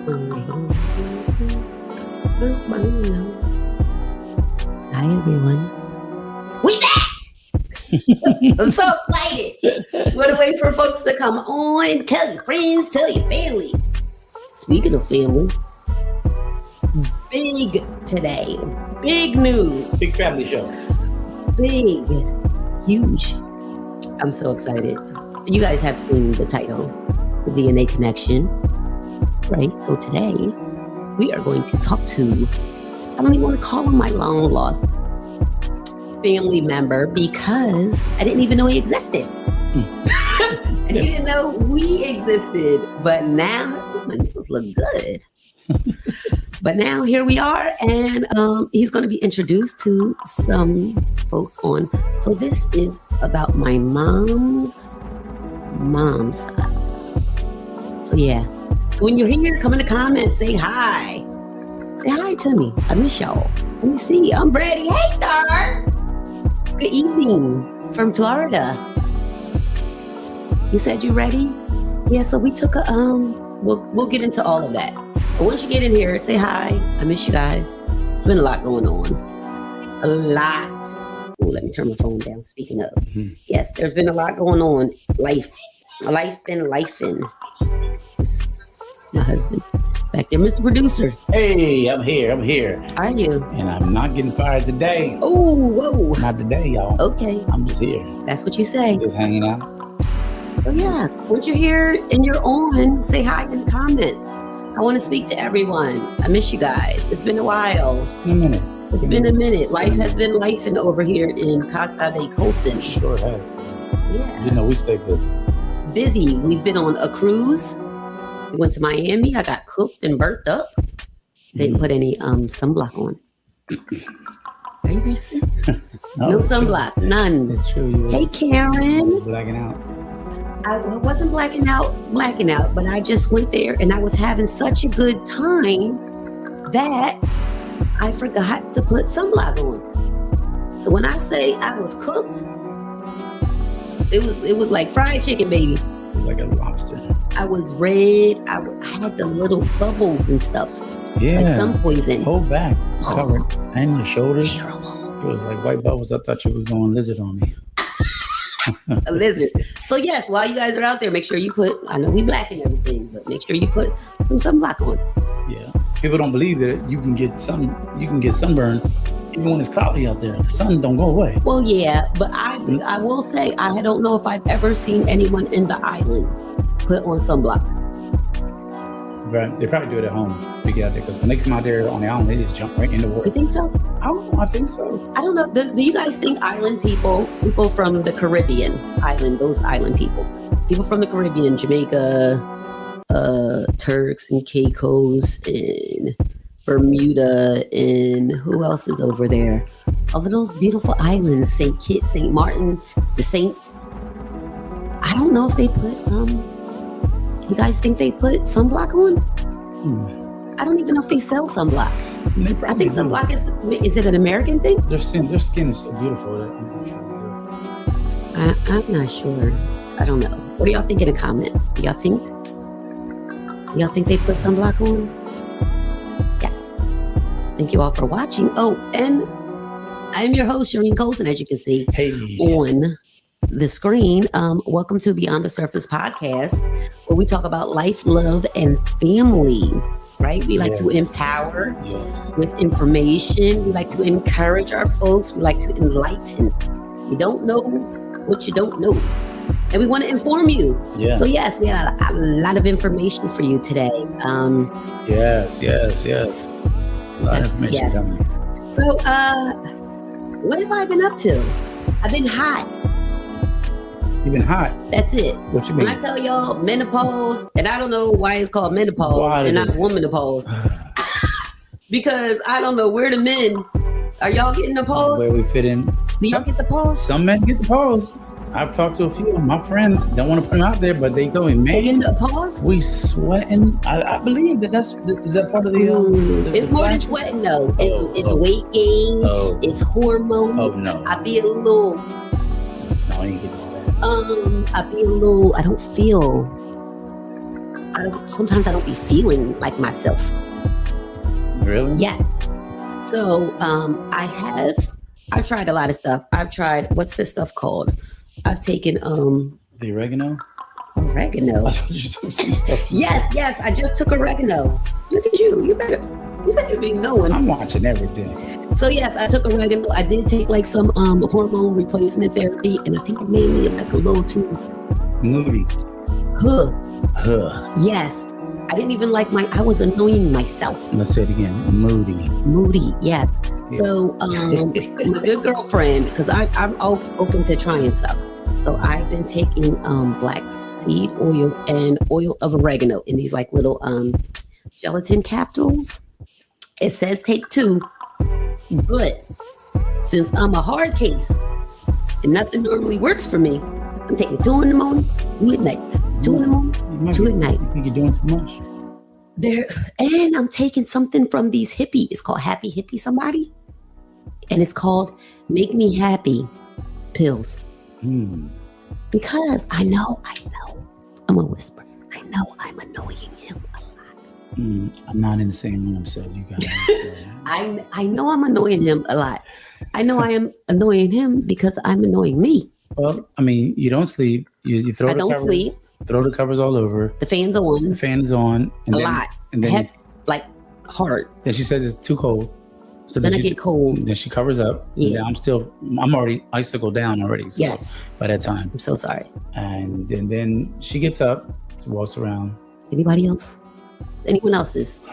Hi, everyone. We back! I'm so excited. We're waiting for folks to come on. Tell your friends, tell your family. Speaking of family, big today. Big news. Big family show. Big. Huge. I'm so excited. You guys have seen the title, The DNA Connection, right? So today, we are going to talk to, I don't even want to call him my long lost family member because I didn't even know he existed. I didn't know we existed, but now my nipples look good. But now here we are, and he's going to be introduced to some folks on. So this is about my mom's side. So yeah. So when you're here, come in the comments, say hi. Say hi to me. I miss y'all. Let me see. I'm ready. Hey, Dar. Good evening from Florida. You said you ready? Yeah. So we took a We'll get into all of that. But once you get in here, say hi. I miss you guys. It's been a lot going on. A lot. Oh, let me turn my phone down. Speaking of, yes, there's been a lot going on. Life been lifing. My husband back there, Mr. Producer. Hey, I'm here. Are you? And I'm not getting fired today. Oh, whoa. Not today, y'all. Okay. I'm just here. That's what you say. Just hanging out. So yeah, once you're here and you're on, say hi in the comments. I want to speak to everyone. I miss you guys. It's been a while. It's been a minute. Life has been lifing over here in Casa de Colson. Sure has. Yeah. You know, we stay busy. Busy. We've been on a cruise. We went to Miami. I got cooked and burnt up. Didn't put any sunblock on. Are you ready to see? No sunblock. None. Hey, Karen. Blacking out. I wasn't blacking out, but I just went there and I was having such a good time that I forgot to put sunblock on. So when I say I was cooked, it was like fried chicken, baby. Like a lobster. I was red. I had the little bubbles and stuff. Yeah. Like sun poison. Whole back covered. And the shoulders. Terrible. It was like white bubbles. I thought you were going lizard on me. A lizard. So yes, while you guys are out there, make sure you put, I know we black and everything, but make sure you put some sunblock on. Yeah. People don't believe that you can get sunburn even when it's cloudy out there. The sun don't go away. Well, yeah, but I will say I don't know if I've ever seen anyone in the island put on sunblock. Right. They probably do it at home. We get out there because when they come out there on the island, they just jump right in the water. You think so? I don't know. I think so. I don't know. Do you guys think island people from the Caribbean island, those island people from the Caribbean, Jamaica, Turks and Caicos and Bermuda and who else is over there? All of those beautiful islands, St. Kitts, St. Martin, the Saints. I don't know if they put, you guys think they put sunblock on? I don't even know if they sell sunblock. I think sunblock is it an American thing? Their skin is so beautiful. I'm not sure. I don't know. What do y'all think in the comments? Do y'all think they put sunblock on? Yes. Thank you all for watching. Oh, and I'm your host, Sharene Colson, as you can see on the screen. Welcome to Beyond the Surface podcast, where we talk about life, love, and family. Right? We like to empower with information. We like to encourage our folks. We like to enlighten. You don't know what you don't know. And we want to inform you. Yeah. So yes, we have a lot of information for you today. Yes. A lot of information coming. So what have I been up to? I've been hot. You've been hot? That's it. What you mean? When I tell y'all menopause, and I don't know why it's called menopause and not womanopause. Because I don't know where the men, are y'all getting the pause? Where we fit in. Do y'all get the pause? Some men get the pause. I've talked to a few of my friends. Don't want to put them out there, but they go in, man. In the pause? We sweating. I believe is that part of the it's more than sweating though. It's weight gain. It's hormones. Oh no. I feel a little. No, I ain't getting all that. I feel a little. I don't feel sometimes I don't be feeling like myself. Really? Yes. So I've tried a lot of stuff. I've tried, what's this stuff called? I've taken The oregano? oregano. Yes, I just took oregano. Look at you. You better be knowing. I'm watching everything. So yes, I took oregano. I did take like some hormone replacement therapy, and I think it made me like a little too moody. Yes. I didn't even like I was annoying myself. Let's say it again. Moody, yes. Yeah. So my good girlfriend, because I'm open to trying stuff. So I've been taking black seed oil and oil of oregano in these like little gelatin capsules. It says take 2, but since I'm a hard case and nothing normally works for me, I'm taking 2 in the morning, 2 at night. 2 in the morning, 2 at night. You think you're doing too much? And I'm taking something from these hippie. It's called Happy Hippie somebody. And it's called Make Me Happy pills. Because I know, I'm a whisper. I know I'm annoying him a lot. I'm not in the same room, so you guys. I know I'm annoying him a lot. I know I am annoying him because I'm annoying me. Well, I mean, you don't sleep. You throw. I don't sleep. Throw the covers all over. The fan's on. The fan is on. And lot. And then like hard. Then she says it's too cold. So then I get cold. Then she covers up. Yeah. I'm already icicle down already. So yes. By that time. I'm so sorry. And then she gets up, she walks around. Anybody else? Anyone else's?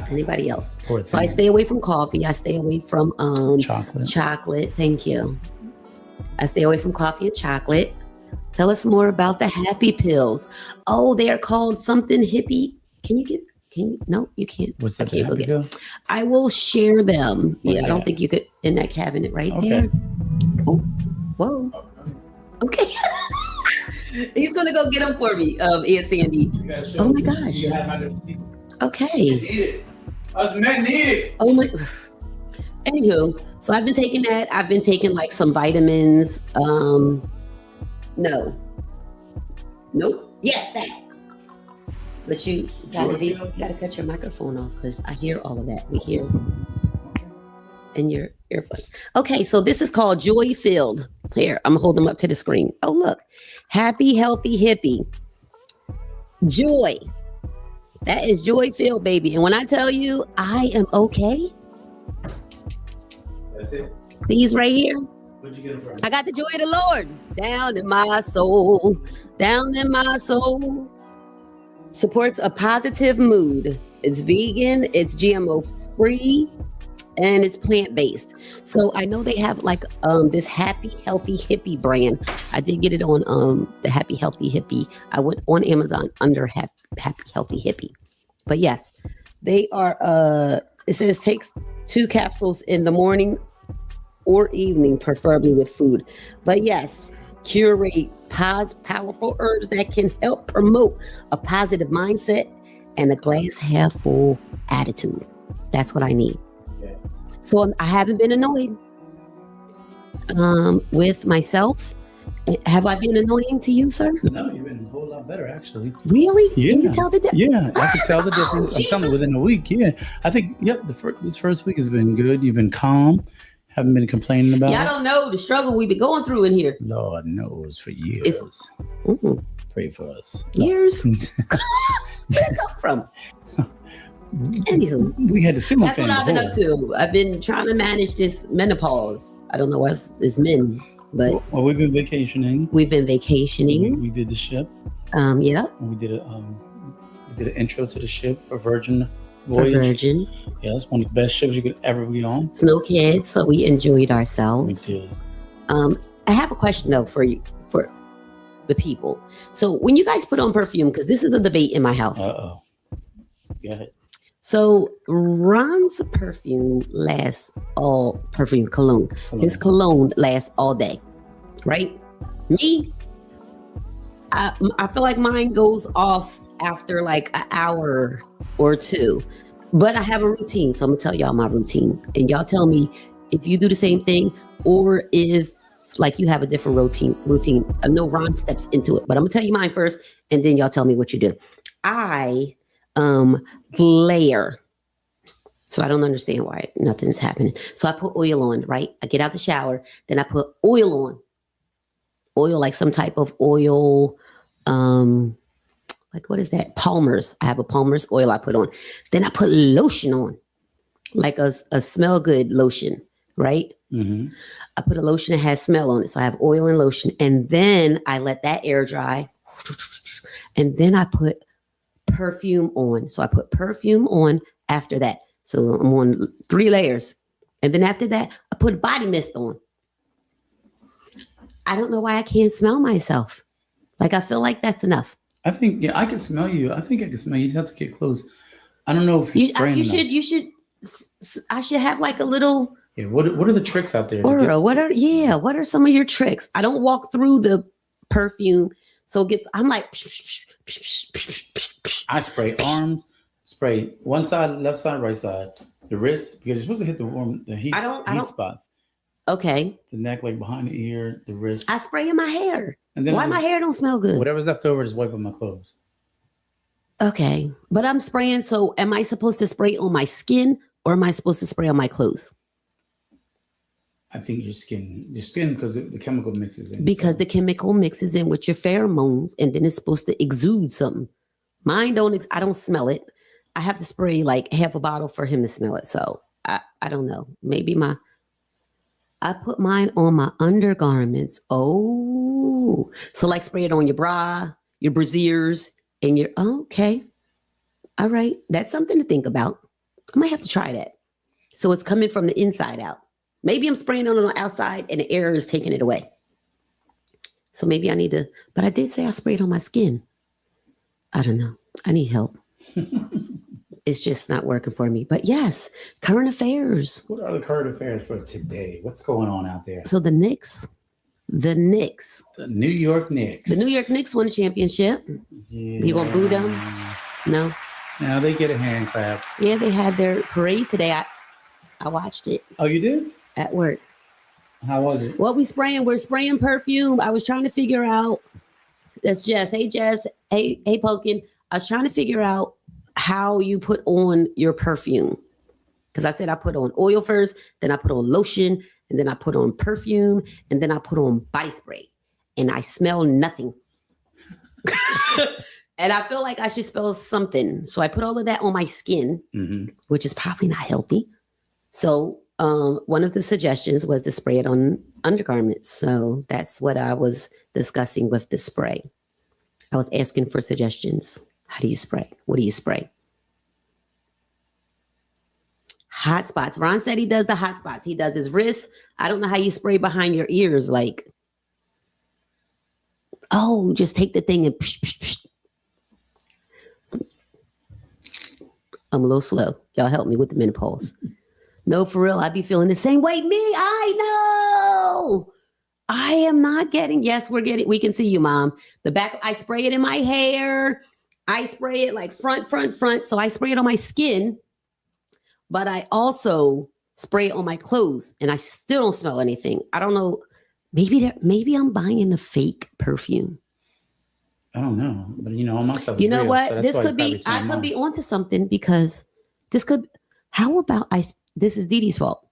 Anybody else? So I stay away from coffee. I stay away from chocolate. Thank you. I stay away from coffee and chocolate. Tell us more about the happy pills. Oh, they are called something hippie. Can you? No, you can't. What's that? I can't look at. I will share them. Yeah, I don't think you could in that cabinet right there. Oh, whoa. Okay. He's gonna go get them for me, Aunt Sandy. Oh my gosh. Okay. Us men need it. Oh my. Anywho, so I've been taking that. I've been taking like some vitamins. No. Nope. Yes, that. But you gotta cut your microphone off because I hear all of that. We hear in your earbuds. Okay, so this is called Joy Filled. Here, I'm gonna hold them up to the screen. Oh, look. Happy, healthy, hippie. Joy. That is Joy Filled, baby. And when I tell you I am okay. That's it. These right here. Where'd you get them from? I got the joy of the Lord down in my soul. Down in my soul. Supports a positive mood. It's vegan, it's GMO free, and it's plant-based. So I know they have like this Happy Healthy Hippie brand. I did get it on the Happy Healthy Hippie. I went on Amazon under Happy Healthy Hippie. But yes, they are it says takes 2 capsules in the morning or evening, preferably with food. But yes, curate powerful herbs that can help promote a positive mindset and a glass half full attitude. That's what I need. Yes. So I haven't been annoyed with myself. Have I been annoying to you, sir? No, you've been a whole lot better, actually. Really? Yeah. Can you tell the difference? Yeah, I can tell the difference. I'm telling you, within a week. Yeah, I think. Yep. This first week has been good. You've been calm. Haven't been complaining about. Y'all don't know the struggle we've been going through in here. Lord knows for years. Pray for us. Years? Where'd it come from? Anywho, we had the similar. That's what I've been up to. I've been trying to manage this menopause. I don't know what's men, but we've been vacationing. We did the ship. Yeah. We did an intro to the ship for Virgin Voyage. For Virgin. Yeah, it's one of the best ships you could ever be on. Snow kids, so we enjoyed ourselves. We did. I have a question though for you, for the people. So when you guys put on perfume, because this is a debate in my house. Go ahead. So Ron's perfume cologne. His cologne lasts all day, right? Me, I feel like mine goes off after like an hour or 2, but I have a routine. So I'm gonna tell y'all my routine, and y'all tell me if you do the same thing or if like you have a different routine. I know Ron steps into it, but I'm gonna tell you mine first, and then y'all tell me what you do. I layer. So I don't understand why nothing's happening. So I put oil on, right? I get out the shower, then I put oil on. Oil, like some type of oil, like what is that? Palmer's. I have a Palmer's oil I put on. Then I put lotion on, like a smell good lotion, right? Mm-hmm. I put a lotion that has smell on it. So I have oil and lotion. And then I let that air dry. And then I put perfume on. So I put perfume on after that. So I'm on 3 layers. And then after that, I put body mist on. I don't know why I can't smell myself. Like, I feel like that's enough. I think, I can smell you. I think I can smell you. You have to get close. I don't know if you're spraying enough. I should have like a little. Yeah. What are the tricks out there? What are some of your tricks? I don't walk through the perfume. So I'm like. I spray arms, spray one side, left side, right side, the wrist, because you're supposed to hit the heat spots. Okay. The neck, like behind the ear, the wrist. I spray in my hair. And then why my hair don't smell good? Whatever's left over, just wipe on my clothes. Okay. But I'm spraying. So am I supposed to spray on my skin or am I supposed to spray on my clothes? I think your skin, because the chemical mixes in. Because the chemical mixes in with your pheromones and then it's supposed to exude something. Mine I don't smell it. I have to spray like half a bottle for him to smell it. So I don't know. Maybe I put mine on my undergarments. Oh, so like spray it on your bra, your brassieres, and okay. All right. That's something to think about. I might have to try that. So it's coming from the inside out. Maybe I'm spraying it on the outside and the air is taking it away. So maybe I need to, but I did say I sprayed on my skin. I don't know. I need help. It's just not working for me. But yes, current affairs. What are the current affairs for today? What's going on out there? So the Knicks. The New York Knicks. The New York Knicks won a championship. Yeah. You gonna boo them? No. No, they get a hand clap. Yeah, they had their parade today. I watched it. Oh, you did? At work. How was it? What we're spraying perfume. I was trying to figure out. That's Jess. Hey, Jess. Hey, Pumpkin. I was trying to figure out how you put on your perfume. Because I said I put on oil first, then I put on lotion, and then I put on perfume, and then I put on body spray. And I smell nothing. And I feel like I should smell something. So I put all of that on my skin, which is probably not healthy. So one of the suggestions was to spray it on undergarments. So that's what I was discussing with the spray. I was asking for suggestions. How do you spray? What do you spray? Hot spots. Ron said he does the hot spots. He does his wrists. I don't know how you spray behind your ears. Like, just take the thing and psh, psh, psh. I'm a little slow. Y'all help me with the menopause. No, for real, I be feeling the same way. I know. I am not getting, we can see you, Mom. The back, I spray it in my hair. I spray it like front. So I spray it on my skin, but I also spray it on my clothes and I still don't smell anything. I don't know. Maybe I'm buying a fake perfume. I don't know, but all my stuff. You know what? So this could be. I could be onto something because this could. How about this is Dee Dee's fault.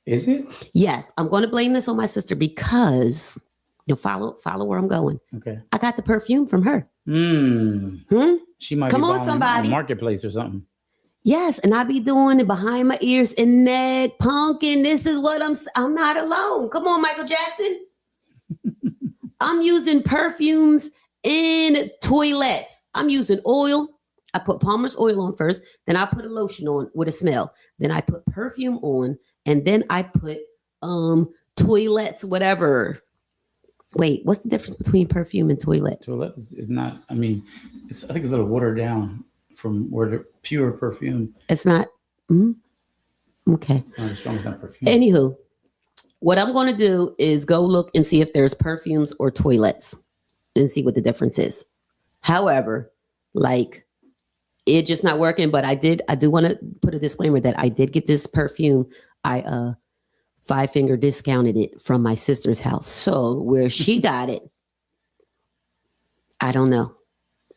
Is it? Yes, I'm going to blame this on my sister because follow where I'm going. Okay. I got the perfume from her. She might come be on, somebody. On Marketplace or something. Yes, and I be doing it behind my ears and neck, pumpkin. This is what I'm not alone. Come on, Michael Jackson. I'm using perfumes in toilets. I'm using oil. I put Palmer's oil on first, then I put a lotion on with a smell. Then I put perfume on, and then I put toilets, whatever. Wait, what's the difference between perfume and toilet? Toilet is not, I think it's a little watered down from pure perfume. It's not. Okay. It's not as strong as that perfume. Anywho, what I'm going to do is go look and see if there's perfumes or toilets and see what the difference is. However, it just not working, but I do want to put a disclaimer that I did get this perfume. I 5-finger discounted it from my sister's house. So where she got it, I don't know.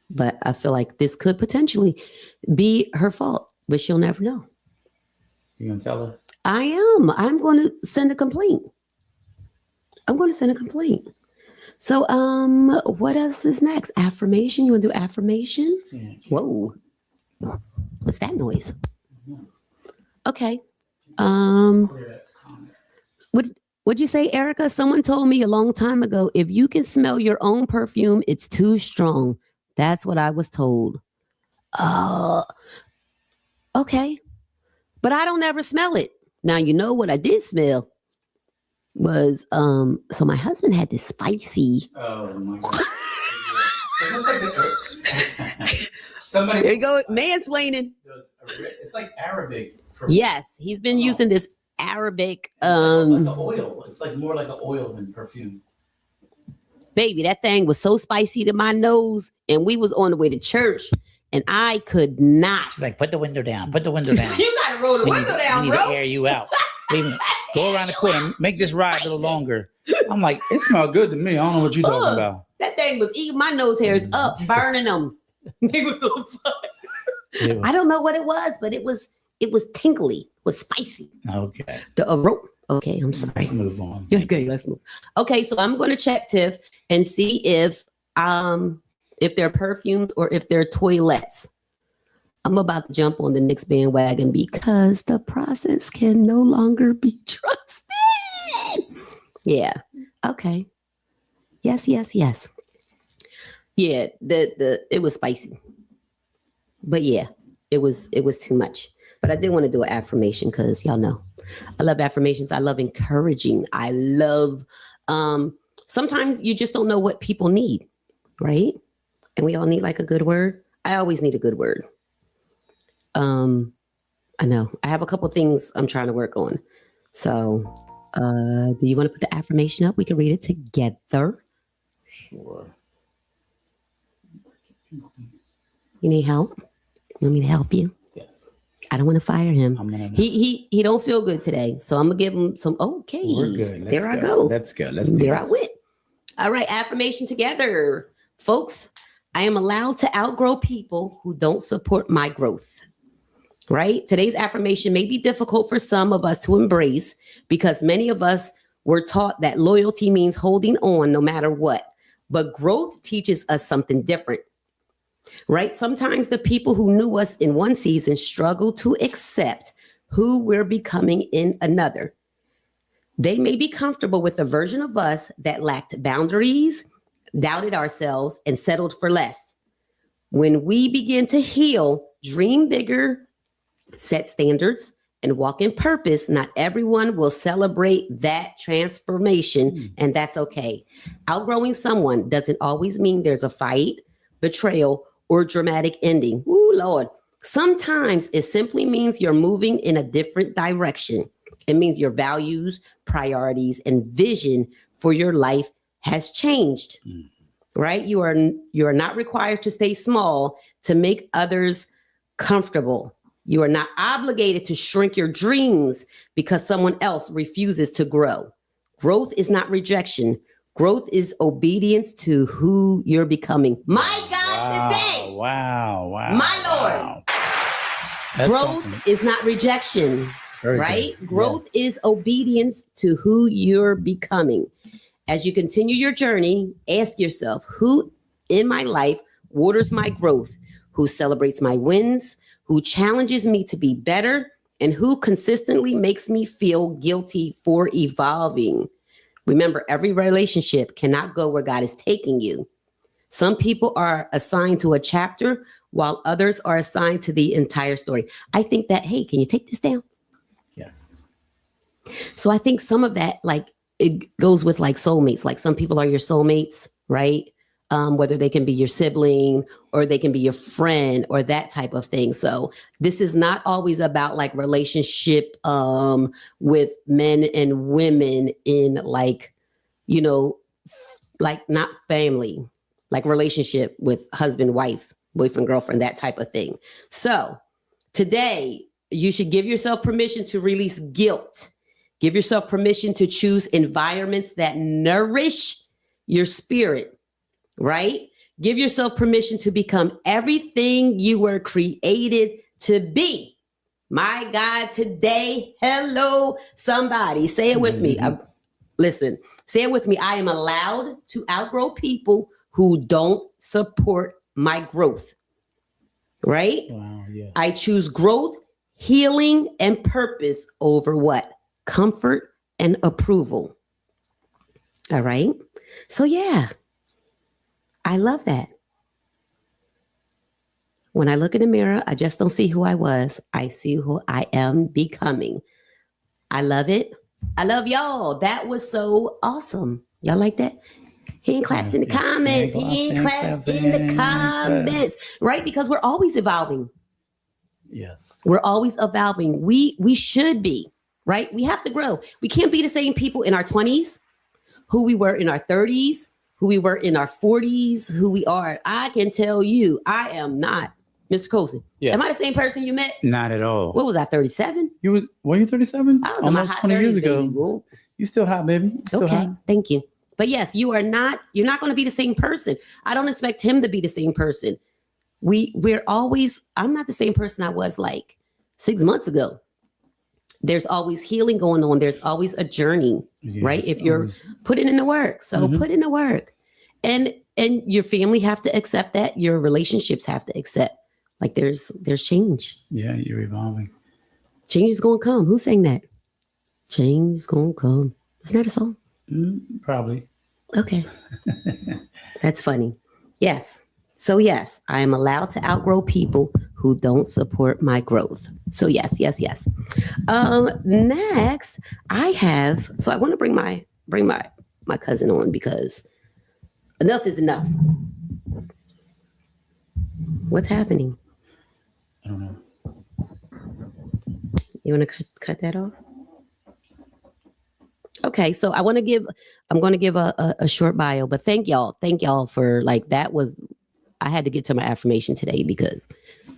But I feel like this could potentially be her fault, but she'll never know. You gonna tell her? I am. I'm going to send a complaint. So, what else is next? Affirmation. You want to do affirmation? Yeah. Whoa. What's that noise? Okay. What'd you say, Erica? Someone told me a long time ago, if you can smell your own perfume, it's too strong. That's what I was told. Okay. But I don't ever smell it. Now, you know what I did smell was, so my husband had this spicy. Oh my God. Somebody. There you go, mansplaining. It's like Arabic. Yes, he's been using this Arabic. Like an oil. It's like more like an oil than perfume. Baby, that thing was so spicy to my nose, and we was on the way to church, and I could not. She's like, put the window down. Put the window down. You gotta roll the window down, we need bro. to air you out. Go around the corner. Make this ride a little longer. I'm like, it smelled good to me. I don't know what you're talking about. That thing was eating my nose hairs up, burning them. It was on fire. I don't know what it was, but it was tingly, it was spicy. Okay. The aroma. Okay, I'm sorry. Let's move on. Okay, let's move. Okay, so I'm going to check Tiff and see if they're perfumes or if they're toilettes. I'm about to jump on the next bandwagon because the process can no longer be trusted. Yeah. Okay. Yes. Yeah, it was spicy. But yeah, it was too much. But I did want to do an affirmation because y'all know I love affirmations. I love encouraging. I love sometimes you just don't know what people need, right? And we all need like a good word. I always need a good word. I know. I have a couple things I'm trying to work on. So do you want to put the affirmation up? We can read it together. Sure. You need help? You want me to help you? Yes. I don't want to fire him. He don't feel good today. So I'm gonna give him some okay. We're good. There I go. Let's go. Let's do There this. I went. All right, affirmation together. Folks, I am allowed to outgrow people who don't support my growth. Right? Today's affirmation may be difficult for some of us to embrace because many of us were taught that loyalty means holding on no matter what. But growth teaches us something different. Right? Sometimes the people who knew us in one season struggle to accept who we're becoming in another. They may be comfortable with a version of us that lacked boundaries, doubted ourselves, and settled for less. When we begin to heal, dream bigger, set standards, and walk in purpose, not everyone will celebrate that transformation, and that's okay. Outgrowing someone doesn't always mean there's a fight, betrayal, or dramatic ending. Ooh, Lord. Sometimes it simply means you're moving in a different direction. It means your values, priorities, and vision for your life has changed, right? You are not required to stay small to make others comfortable. You are not obligated to shrink your dreams because someone else refuses to grow. Growth is not rejection. Growth is obedience to who you're becoming. My God, today. Wow. My Lord. That's growth something. is not rejection, Very right? good. Growth Yes. is obedience to who you're becoming. As you continue your journey, ask yourself, who in my life waters my growth? Who celebrates my wins? Who challenges me to be better? And who consistently makes me feel guilty for evolving? Remember, every relationship cannot go where God is taking you. Some people are assigned to a chapter while others are assigned to the entire story. I think that, hey, can you take this down? Yes. So I think some of that, like, it goes with like soulmates. Like some people are your soulmates, right? Whether they can be your sibling or they can be your friend or that type of thing. So this is not always about like relationship with men and women in like, you know, like not family, like relationship with husband, wife, boyfriend, girlfriend, that type of thing. So today you should give yourself permission to release guilt. Give yourself permission to choose environments that nourish your spirit. Right? Give yourself permission to become everything you were created to be. My God, today, hello, somebody. Say it with me. Listen, say it with me. I am allowed to outgrow people who don't support my growth. Right? Wow, yeah. I choose growth, healing, and purpose over what? Comfort and approval. All right. So, yeah, I love that. When I look in the mirror, I just don't see who I was. I see who I am becoming. I love it. I love y'all. That was so awesome. Y'all like that? Hand claps in the comments. Hand claps in the comments. Right? Because we're always evolving. Yes. We're always evolving. We should be, right? We have to grow. We can't be the same people in our 20s, who we were in our 30s, who we were in our 40s, who we are. I can tell you, I am not Mr. Colson. Yeah. Am I the same person you met? Not at all. What was I, 37? Were you 37? I was almost in my hot 20 years 30s, ago. baby. You still hot, baby. You still okay, hot. Thank you. But yes, you're not going to be the same person. I don't expect him to be the same person. I'm not the same person I was like 6 months ago. There's always healing going on. There's always a journey, right? If you're putting in the work. So put in the work. And your family have to accept that. Your relationships have to accept. Like there's change. Yeah, you're evolving. Change is gonna come. Who sang that? Change is gonna come. Isn't that a song? Probably. Okay. That's funny. Yes. So yes, I am allowed to outgrow people who don't support my growth. So yes. Next, I want to bring my cousin on because enough is enough. What's happening? I don't know. You want to cut that off? Okay, so I'm going to give a short bio, but thank y'all for I had to get to my affirmation today because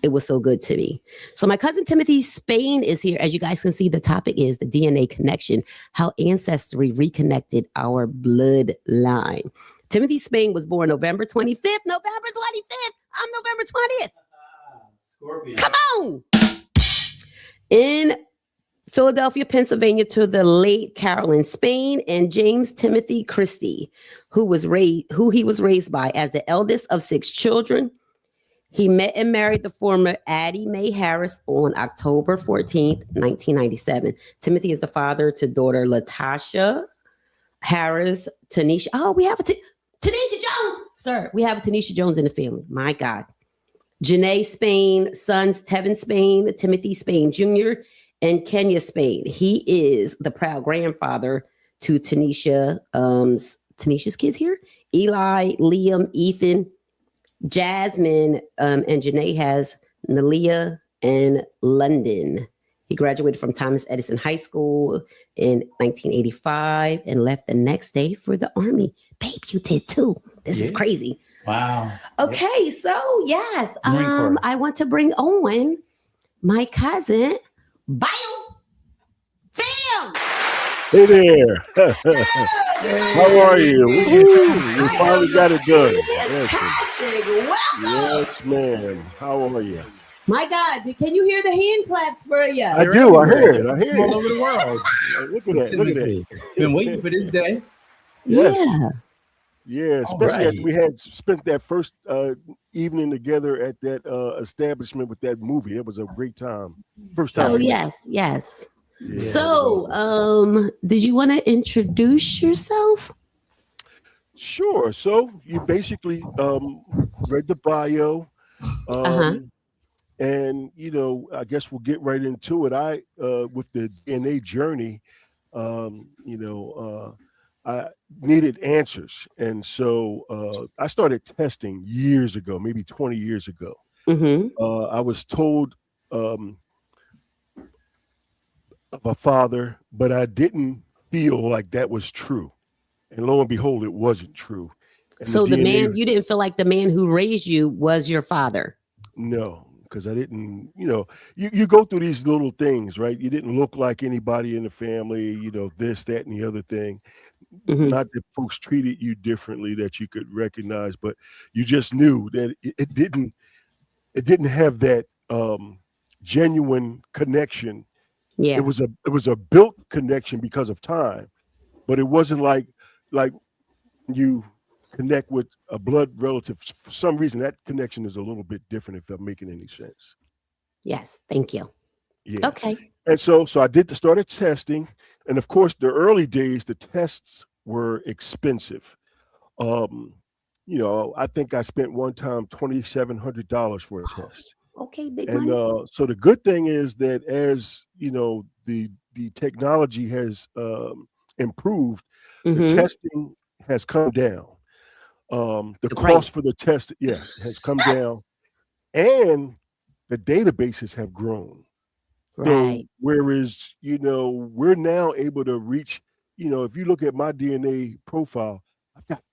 it was so good to me. So my cousin Timothy Spain is here. As you guys can see, the topic is the DNA connection, how Ancestry reconnected our bloodline. Timothy Spain was born November 25th. I'm November 20th. Scorpio. Come on. In Philadelphia, Pennsylvania, to the late Carolyn Spain and James Timothy Christie, who he was raised by as the eldest of 6 children. He met and married the former Addie Mae Harris on October 14th, 1997. Timothy is the father to daughter Latasha Harris, Tanisha. Oh, we have Tanisha Jones. Sir, we have a Tanisha Jones in the family. My God. Janae Spain, sons Tevin Spain, Timothy Spain Jr., and Kenya Spain. He is the proud grandfather to Tanisha's kids here. Eli, Liam, Ethan, Jasmine, and Janae has Nalia and London. He graduated from Thomas Edison High School in 1985 and left the next day for the Army. Babe, you did too. This is crazy. Wow. Okay, so yes, I want to bring on my cousin, Bio Fam. Hey there. How are you? You finally got it done. Fantastic. Welcome. Yes, ma'am. How are you? My God, can you hear the hand claps for you? I do. I hear it. All over the world. Look at that. Look at that. Been waiting for this day. Yes. Yeah. Yeah, especially after we had spent that first evening together at that establishment with that movie. It was a great time. First time. Oh, yes. Yeah, so, did you want to introduce yourself? Sure. So you basically read the bio. And, I guess we'll get right into it. I with the DNA journey, I needed answers. And so I started testing years ago, maybe 20 years ago. I was told of a father, but I didn't feel like that was true. And lo and behold, it wasn't true. And so the man, you didn't feel like the man who raised you was your father? No, because I didn't, you go through these little things, right? You didn't look like anybody in the family, this, that, and the other thing. Not that folks treated you differently that you could recognize, but you just knew that it didn't have that genuine connection. Yeah. It was a built connection because of time, but it wasn't like you connect with a blood relative. For some reason, that connection is a little bit different, if I'm making any sense. Yes. Thank you. Yeah. Okay. And so I started testing. And of course, the early days, the tests were expensive. Um, I think I spent one time $2,700 for a test. Okay. Big And money. so the good thing is that as the technology has improved, the testing has come down. The The cost price. for the test, has come down, and the databases have grown. So Right. whereas, we're now able to reach, if you look at my DNA profile, I've got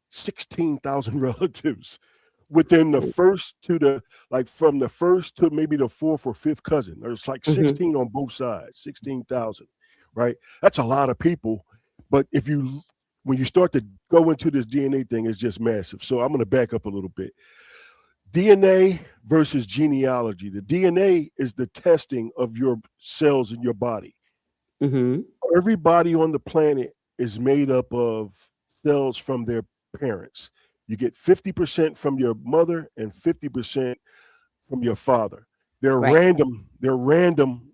16,000 relatives within the first to the, like from the first to maybe the fourth or fifth cousin. There's like 16 on both sides, 16,000, right? That's a lot of people. But when you start to go into this DNA thing, it's just massive. So I'm going to back up a little bit. DNA versus genealogy. The DNA is the testing of your cells in your body. Everybody on the planet is made up of cells from their parents. You get 50% from your mother and 50% from your father. They're Right. random. They're random.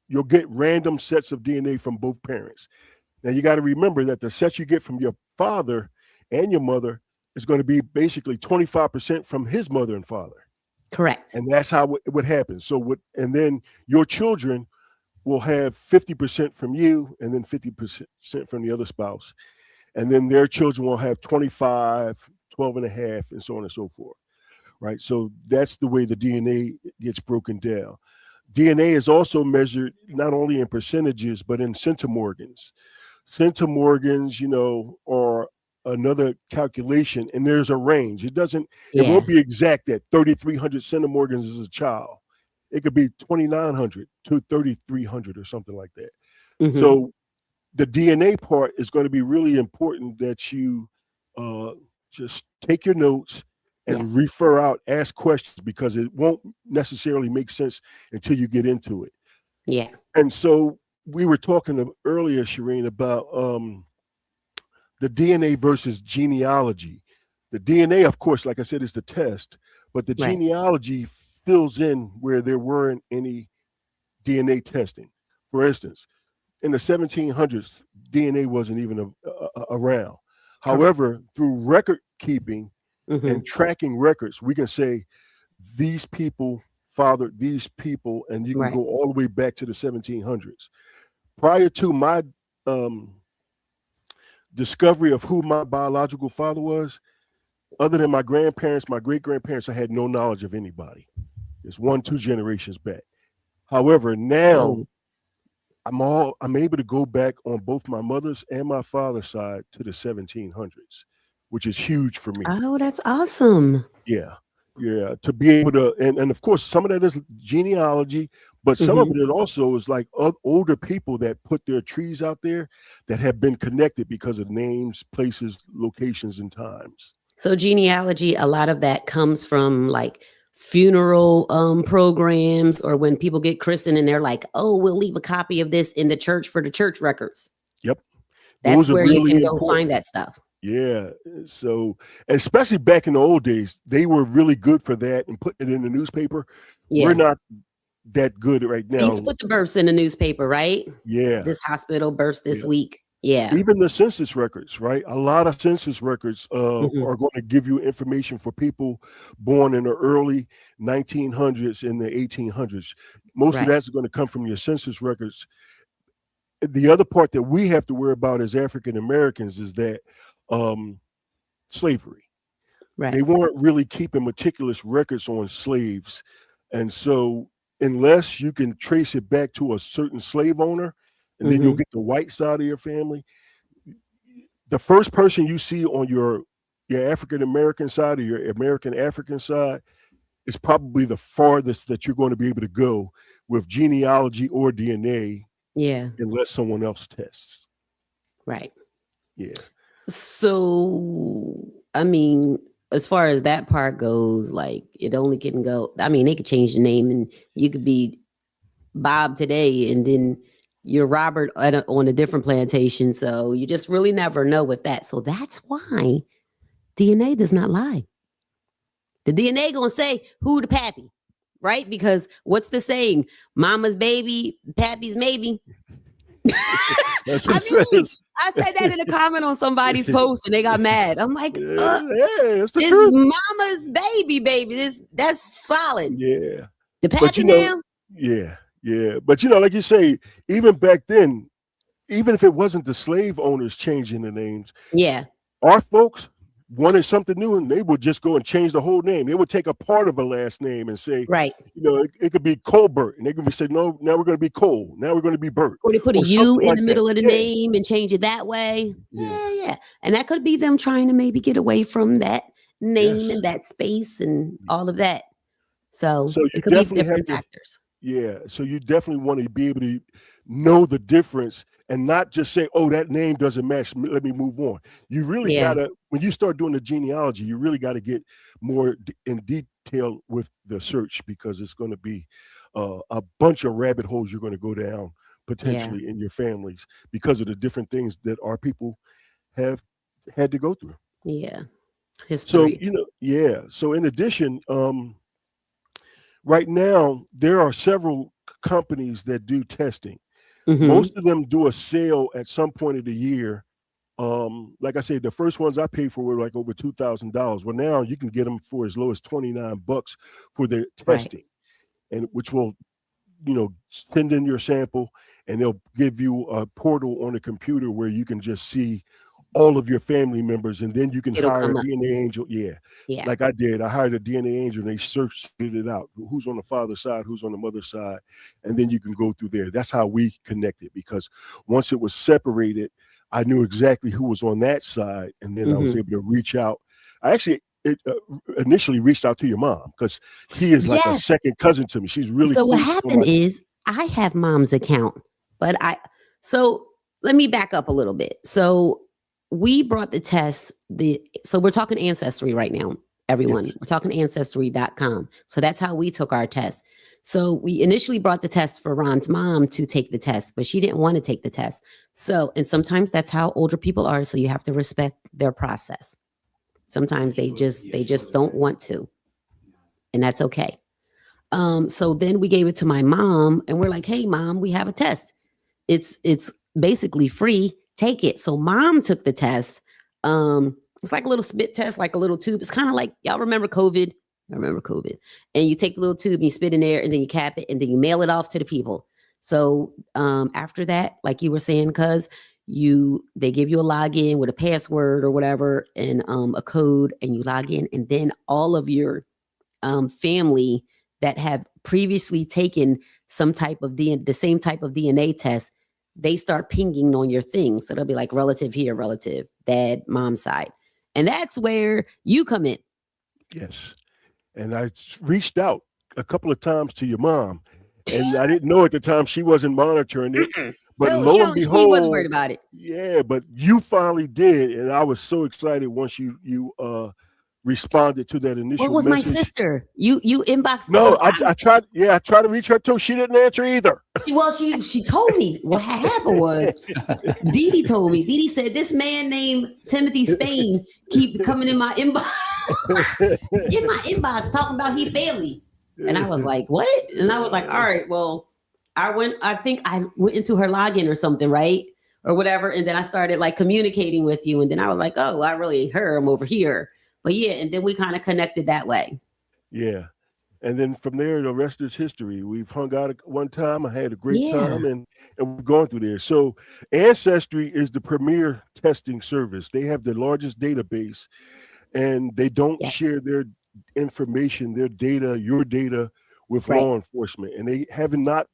You'll get random sets of DNA from both parents. Now you got to remember that the sets you get from your father and your mother is going to be basically 25% from his mother and father. Correct. And that's how it would happen. And then your children will have 50% from you and then 50% from the other spouse. And then their children will have 25, 12 and a half, and so on and so forth. Right. So that's the way the DNA gets broken down. DNA is also measured not only in percentages, but in centimorgans. Centimorgans, are another calculation, and there's a range. It Yeah. won't be exact that 3,300 centimorgans is a child. It could be 2,900 to 3,300 or something like that. So the DNA part is going to be really important that you just take your notes and Yes. refer out, ask questions, because it won't necessarily make sense until you get into it. Yeah. And so we were talking earlier, Sharene, about the DNA versus genealogy. The DNA, of course, like I said, is the test, but the Right. genealogy fills in where there weren't any DNA testing. For instance, in the 1700s, DNA wasn't even around. Correct. However, through record keeping and tracking records, we can say these people fathered these people, and you can Right. go all the way back to the 1700s. Prior to my discovery of who my biological father was, other than my grandparents, my great grandparents, I had no knowledge of anybody. It's 1, 2 generations back. However, now Oh. I'm able to go back on both my mother's and my father's side to the 1700s, which is huge for me. Oh, that's awesome. Yeah. Yeah. To be able to, and of course, some of that is genealogy, but some of it also is like older people that put their trees out there that have been connected because of names, places, locations, and times. So genealogy, a lot of that comes from like funeral programs, or when people get christened and they're like, oh, we'll leave a copy of this in the church for the church records. Yep. That's Those are where you really can go important. find that stuff. Yeah. So, especially back in the old days, they were really good for that and putting it in the newspaper. We're Yeah. not that good right They used to now. put the births in the newspaper, right? Yeah. This hospital births this Yeah. week. Yeah. Even the census records, right? A lot of census records are going to give you information for people born in the early 1900s and the 1800s. Most of Right. that's going to come from your census records. The other part that we have to worry about as African Americans is that slavery. Right. They weren't really keeping meticulous records on slaves. And so, unless you can trace it back to a certain slave owner, and then you'll get the white side of your family, the first person you see on your African American side or your American African side is probably the farthest that you're going to be able to go with genealogy or DNA, Yeah. unless someone else tests. Right. Yeah. So, I mean, as far as that part goes, like it only can go. I mean, they could change the name, and you could be Bob today, and then you're Robert on a different plantation. So you just really never know with that. So that's why DNA does not lie. The DNA gonna say who the pappy, right? Because what's the saying? Mama's baby, pappy's maybe. That's I what it mean, says. I said that in a comment on somebody's post, and they got mad. I'm like, Yeah, it's the it's truth. mama's baby, baby. That's solid. Yeah. The But pappy now, yeah. But like you say, even back then, even if it wasn't the slave owners changing the names, yeah, our folks wanted something new, and they would just go and change the whole name. They would take a part of a last name and say, right. it could be Colbert, and they could be saying, no, now we're going to be Cole. Now we're going to be Bert, Or they put a or U something in like the that. middle of the Yeah, name and change it that way. yeah, Yeah. And that could be them trying to maybe get away from that name yes. and that space and all of that. So So it you could be definitely have different to. factors. Yeah, so you definitely want to be able to know the difference and not just say, "Oh, that name doesn't match. Let me move on." You really Yeah. gotta, when you start doing the genealogy, you really got to get more in detail with the search, because it's going to be a bunch of rabbit holes you're going to go down Yeah. potentially in your families because of the different things that our people have had to go through. Yeah. So History. yeah. So in addition, right now there are several companies that do testing. Mm-hmm. Most of them do a sale at some point of the year. Like I said, the first ones I paid for were like over $2,000. Well, now you can get them for as low as $29 for the Right. testing, and which will, send in your sample, and they'll give you a portal on the computer where you can just see all of your family members, and then you can It'll hire a come up. DNA angel. Yeah, Yeah. like I did. I hired a DNA angel, and they searched it out. Who's on the father's side, who's on the mother's side, and then you can go through there. That's how we connected, because once it was separated, I knew exactly who was on that side, and then I was Mm-hmm. able to reach out. I actually initially reached out to your mom, because she is like a Yes. second cousin to me. She's really So what close on happened my. is I have mom's account, but so let me back up a little bit. So we brought the test, so we're talking Ancestry right now, everyone. Yes. We're talking ancestry.com. So that's how we took our test. So we initially brought the test for Ron's mom to take the test, but she didn't want to take the test. So, and sometimes that's how older people are. So you have to respect their process. Sometimes they just don't want to, and that's okay. So then we gave it to my mom, and we're like, "Hey, mom, we have a test. It's basically free. Take it." So mom took the test. It's like a little spit test, like a little tube. It's kind of like, y'all remember COVID? I remember COVID. And you take the little tube, and you spit in there, and then you cap it, and then you mail it off to the people. So after that, like you were saying, cuz they give you a login with a password or whatever, and a code, and you log in, and then all of your family that have previously taken some type of the same type of DNA test, they start pinging on your thing. So they'll be like relative here, relative, dad, mom's side. And that's where you come in. Yes. And I reached out a couple of times to your mom, and I didn't know at the time she wasn't monitoring it. But No, lo and she wasn't worried behold, about it. yeah, but you finally did, and I was so excited once you responded to that What initial was my message. sister? You inboxed. No, So I tried. Yeah, I tried to reach her too. She didn't answer either. she told me what happened was Dee Dee told me. Dee Dee said this man named Timothy Spain keep coming in my inbox. In my inbox talking about he family. And I was like, what? And I was like, all right, well, I think I went into her login or something, right? Or whatever. And then I started like communicating with you. And then I was like, oh, I really heard him over here. But yeah, and then we kind of connected that way. Yeah. And then from there, the rest is history. We've hung out one time. I had a great Yeah. time, and we've gone through there. So Ancestry is the premier testing service. They have the largest database, and they don't Yes. share their information, their data, your data with Right. law enforcement. And they have not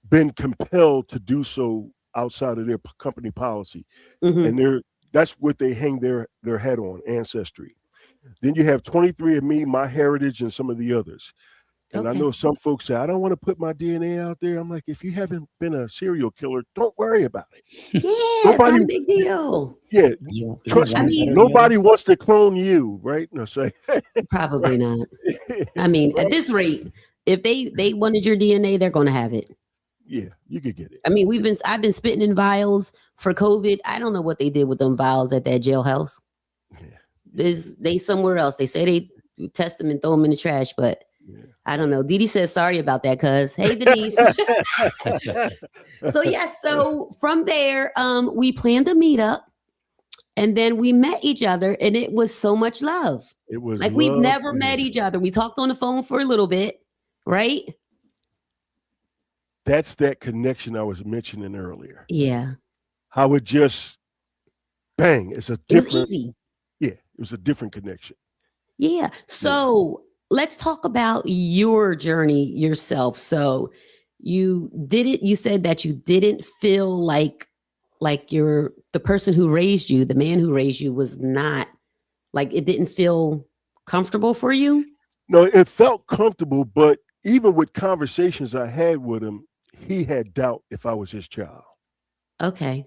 been compelled to do so outside of their company policy. Mhm. And that's what they hang their hat on, Ancestry. Then you have 23andMe, MyHeritage, and some of the others. And I Okay. know some folks say, I don't want to put my DNA out there. I'm like, if you haven't been a serial killer, don't worry about it. Yeah, it's Nobody, not a big deal. yeah, Yeah, trust I me, mean, nobody wants to clone you, right? No, say, probably not. I mean, at this rate, if they wanted your DNA, they're going to have it. yeah, you could get it. I mean, I've been spitting in vials for COVID. I don't know what they did with them vials at that jailhouse. Yeah. They somewhere else. They say they test them and throw them in the trash, but Yeah. I don't know. Didi says sorry about that, cuz. Hey, Denise. So yes, so from there, we planned a meetup, and then we met each other, and it was so much love. It was Like we've love never and- met each other. We talked on the phone for a little bit, right? That's that connection I was mentioning earlier. Yeah. How it just bang. It's a It was different. easy. Yeah, it was a different connection. Yeah. So let's talk about your journey yourself. So you said that you didn't feel like the person who raised you, the man who raised you, was not, like, it didn't feel comfortable for you. No, it felt comfortable, but even with conversations I had with him, he had doubt if I was his child. Okay.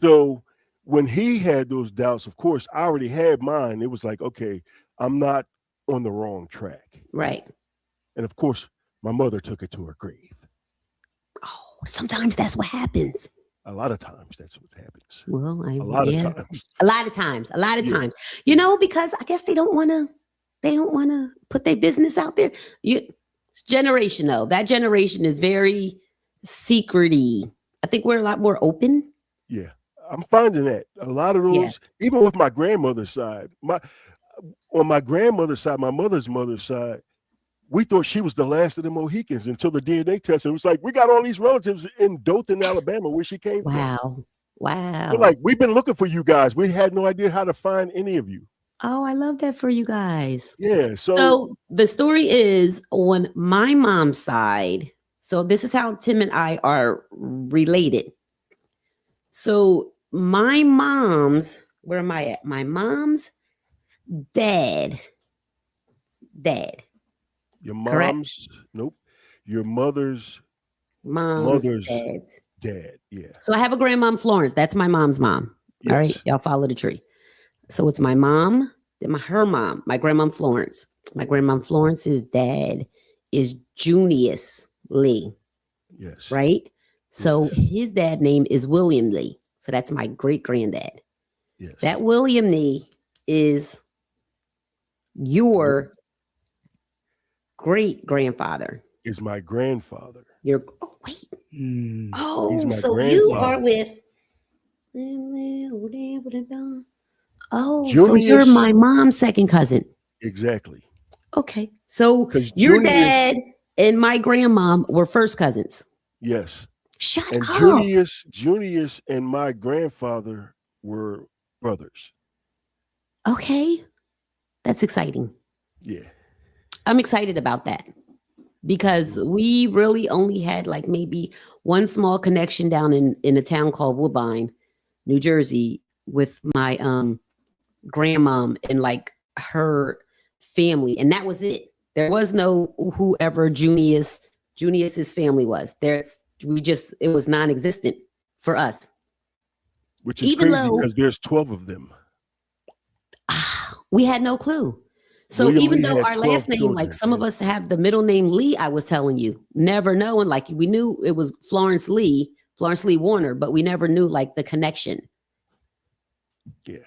So when he had those doubts, of course, I already had mine. It was like, okay, I'm not on the wrong track. Right. And of course, my mother took it to her grave. Oh, sometimes that's what happens. A lot of times that's what happens. Well, A lot of times. A lot of times. Yeah. Times. You know, because I guess they don't want to put their business out there. It's generation though. That generation is very secrety. I think we're a lot more open. Yeah. I'm finding that a lot of those, even with my grandmother's side, on my grandmother's side, my mother's side, we thought she was the last of the Mohicans until the DNA test. And it was like, we got all these relatives in Dothan, Alabama, where she came from. Wow. They're like, we've been looking for you guys. We had no idea how to find any of you. Oh, I love that for you guys. Yeah. So the story is on my mom's side. So this is how Tim and I are related. So my mom's, where am I at? My mom's dad. Your mom's, correct? Nope. Your mother's Mother's dad. Yeah. So I have a grandmom, Florence. That's my mom's mom. Yes. All right. Y'all follow the tree. So it's my mom, then her mom, my grandmom, Florence. My grandmom, Florence's dad is Junius Lee. Yes. Right. So his dad name is William Lee. So that's my great granddad. Yes. That William Lee is your great grandfather. Is my grandfather. Oh, wait. Oh, He's my so you grandfather. are with. Oh, so Junius- you're my mom's second cousin. Exactly. Okay. So 'Cause your Junius- dad and my grandmom were first cousins. Yes. Shut And up. Junius and my grandfather were brothers. Okay. That's exciting. Yeah. I'm excited about that because we really only had like maybe one small connection down in a town called Woodbine, New Jersey, with my grandmom and like her family. And that was it. There was no whoever Junius's family was. It was non-existent for us. Which is Even crazy though- because there's 12 of them. We had no clue. So William even Lee though had our 12 last name, children, like some of yeah. us have the middle name Lee, I was telling you, never knowing, like we knew it was Florence Lee Warner, but we never knew like the connection. Yeah.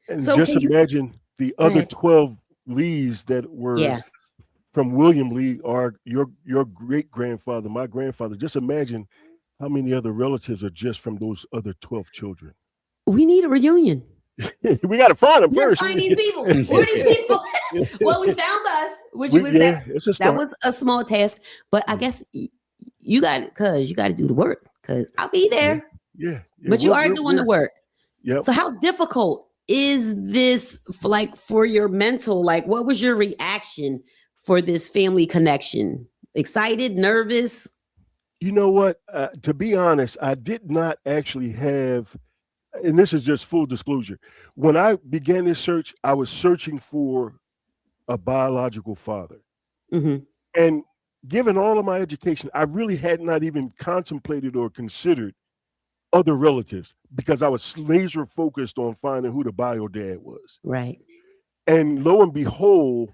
And So just can you- imagine the Go other ahead. 12 Lees that were from William Lee are your great grandfather, my grandfather. Just imagine how many other relatives are just from those other 12 children. We need a reunion. We got to find them We gotta first. find these people. Where are these people? Well, we found us, which was it's a that start. was a small task, but I guess you got to do the work because I'll be there. Yeah. But you are doing the work. Yep. So how difficult is this for your mental? Like, what was your reaction for this family connection? Excited, nervous? You know what? To be honest, I did not actually have, and this is just full disclosure. When I began this search, I was searching for a biological father. Mm-hmm. And given all of my education, I really had not even contemplated or considered other relatives because I was laser focused on finding who the bio dad was. Right. And lo and behold,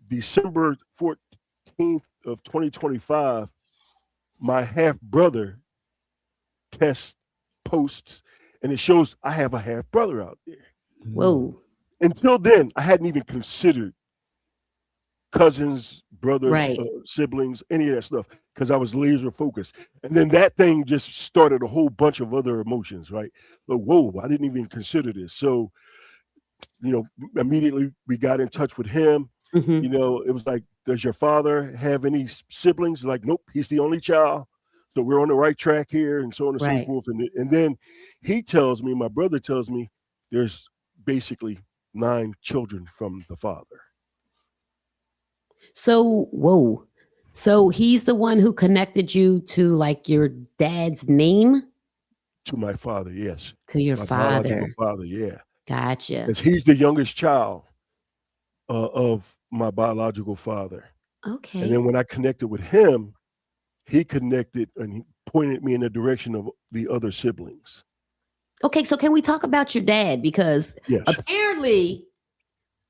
December 14th of 2025, my half brother test posts and it shows I have a half brother out there. Whoa. Until then, I hadn't even considered cousins, brothers, Right. siblings, any of that stuff because I was laser focused. And then that thing just started a whole bunch of other emotions, right? Like, whoa, I didn't even consider this. So, immediately we got in touch with him. Mm-hmm. It was like, does your father have any siblings? Like, nope, he's the only child. So we're on the right track here, and so on and so Right. forth. And then my brother tells me, there's basically 9 children from the father. So, whoa. So he's the one who connected you to like your dad's name? To my father, yes. To your My biological father. father, yeah. Gotcha. Because he's the youngest child of my biological father. And Okay. then when I connected with him, he connected and he pointed me in the direction of the other siblings. Okay, so can we talk about your dad? Because Yes. apparently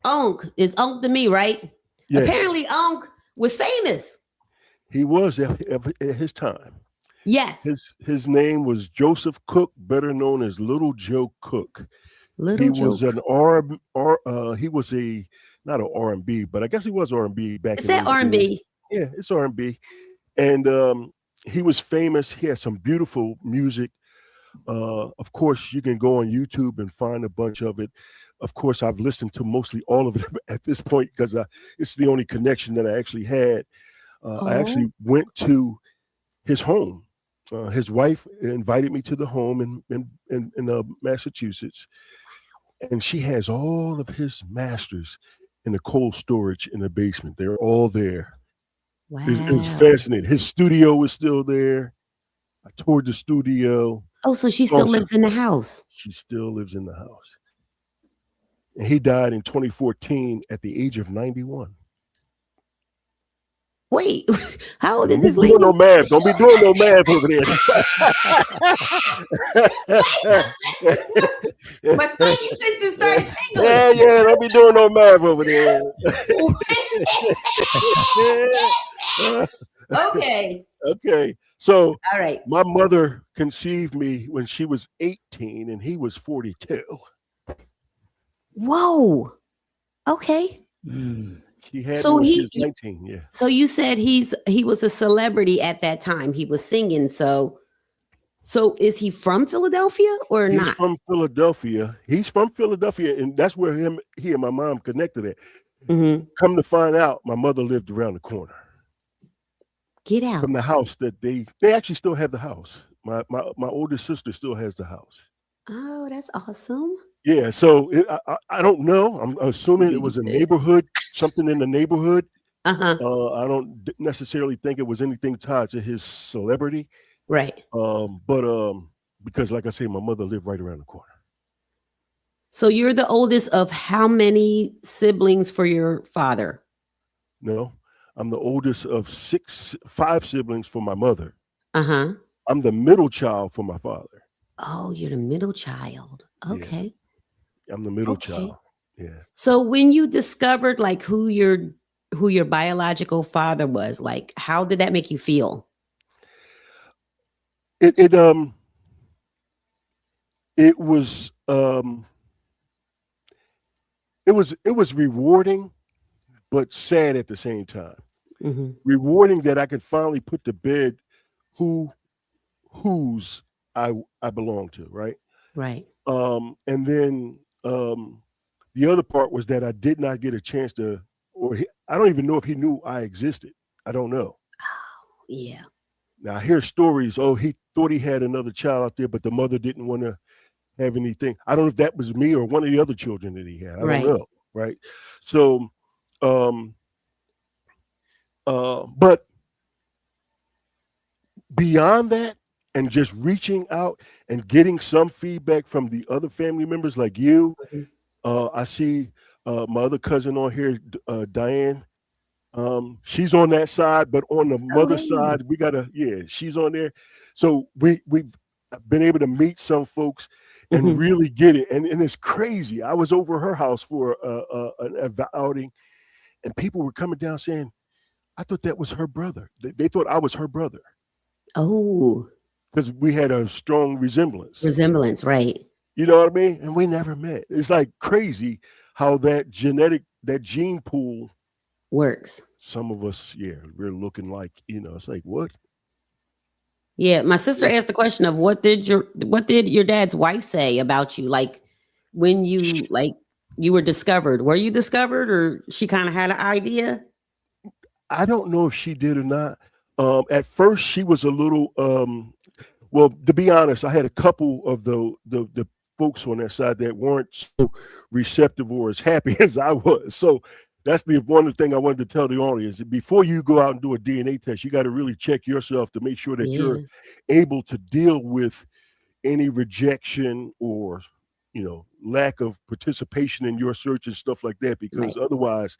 Unc is Unc to me, right? Yes. Apparently Unc was famous. He was at his time. Yes. His name was Joseph Cook, better known as Little Joe Cook. Little He was Joe. he was not an R&B, but I guess he was R&B back It's in that those days. R&B. Yeah, it's R&B. And he was famous. He had some beautiful music. Of course, you can go on YouTube and find a bunch of it. Of course, I've listened to mostly all of it at this point because it's the only connection that I actually had. I actually went to his home. His wife invited me to the home in Massachusetts, and she has all of his masters in the cold storage in the basement. They're all there. Wow. It was fascinating. His studio is still there. I toured the studio. Oh, so she still lives in the house. She still lives in the house. And he died in 2014 at the age of 91. Wait, how old is Don't be this doing lady? no math. Don't be doing no math over there. My spidey senses started tingling. Yeah. Don't be doing no math over there. Okay. So All right. my mother conceived me when she was 18 and he was 42. Whoa. Okay. She had So me when she was 19. Yeah. So you said he was a celebrity at that time. He was singing. So is he from Philadelphia or He's not? from Philadelphia. He's from Philadelphia, and that's where he and my mom connected at. Mm-hmm. Come to find out, my mother lived around the corner. Get out. From the house that they actually still have the house. My older sister still has the house. Oh, that's awesome. Yeah, so I don't know. I'm assuming it was a neighborhood, something in the neighborhood. Uh-huh. I don't necessarily think it was anything tied to his celebrity. Right. But because like I say, my mother lived right around the corner. So you're the oldest of how many siblings for your father? No, I'm the oldest of 5 siblings for my mother. Uh-huh. I'm the middle child for my father. Oh, you're the middle child. Okay. Yeah, I'm the middle child. Yeah. So when you discovered like who your biological father was, like how did that make you feel? It was it was rewarding but sad at the same time. Mm-hmm. Rewarding that I could finally put to bed whose I belong to, right? Right. And then the other part was that I did not get a chance to, I don't even know if he knew I existed. I don't know. Oh, yeah. Now I hear stories. Oh, he thought he had another child out there, but the mother didn't want to have anything. I don't know if that was me or one of the other children that he had. I don't know. Right. So, but beyond that, and just reaching out and getting some feedback from the other family members like you, I see my other cousin on here, Diane. She's on that side, but on the Oh, mother hey. side, she's on there. So we've been able to meet some folks and Mhm. really get it. And it's crazy. I was over her house for an outing, and people were coming down saying, I thought that was her brother. They thought I was her brother Oh, because we had a strong resemblance. resemblance, right? You know what I mean? And we never met. It's like crazy how that gene pool, Works. some of us, yeah, we're looking like, it's like, what? Yeah, my sister Yes. asked the question of what did your dad's wife say about you? Like when you were discovered. Were you discovered, or she kind of had an idea? I don't know if she did or not. At first, she was a little. Well, to be honest, I had a couple of the folks on that side that weren't so receptive or as happy as I was. So that's the one thing I wanted to tell the audience. Before you go out and do a DNA test, you got to really check yourself to make sure that you're Yeah, able to deal with any rejection or lack of participation in your search and stuff like that, right. because otherwise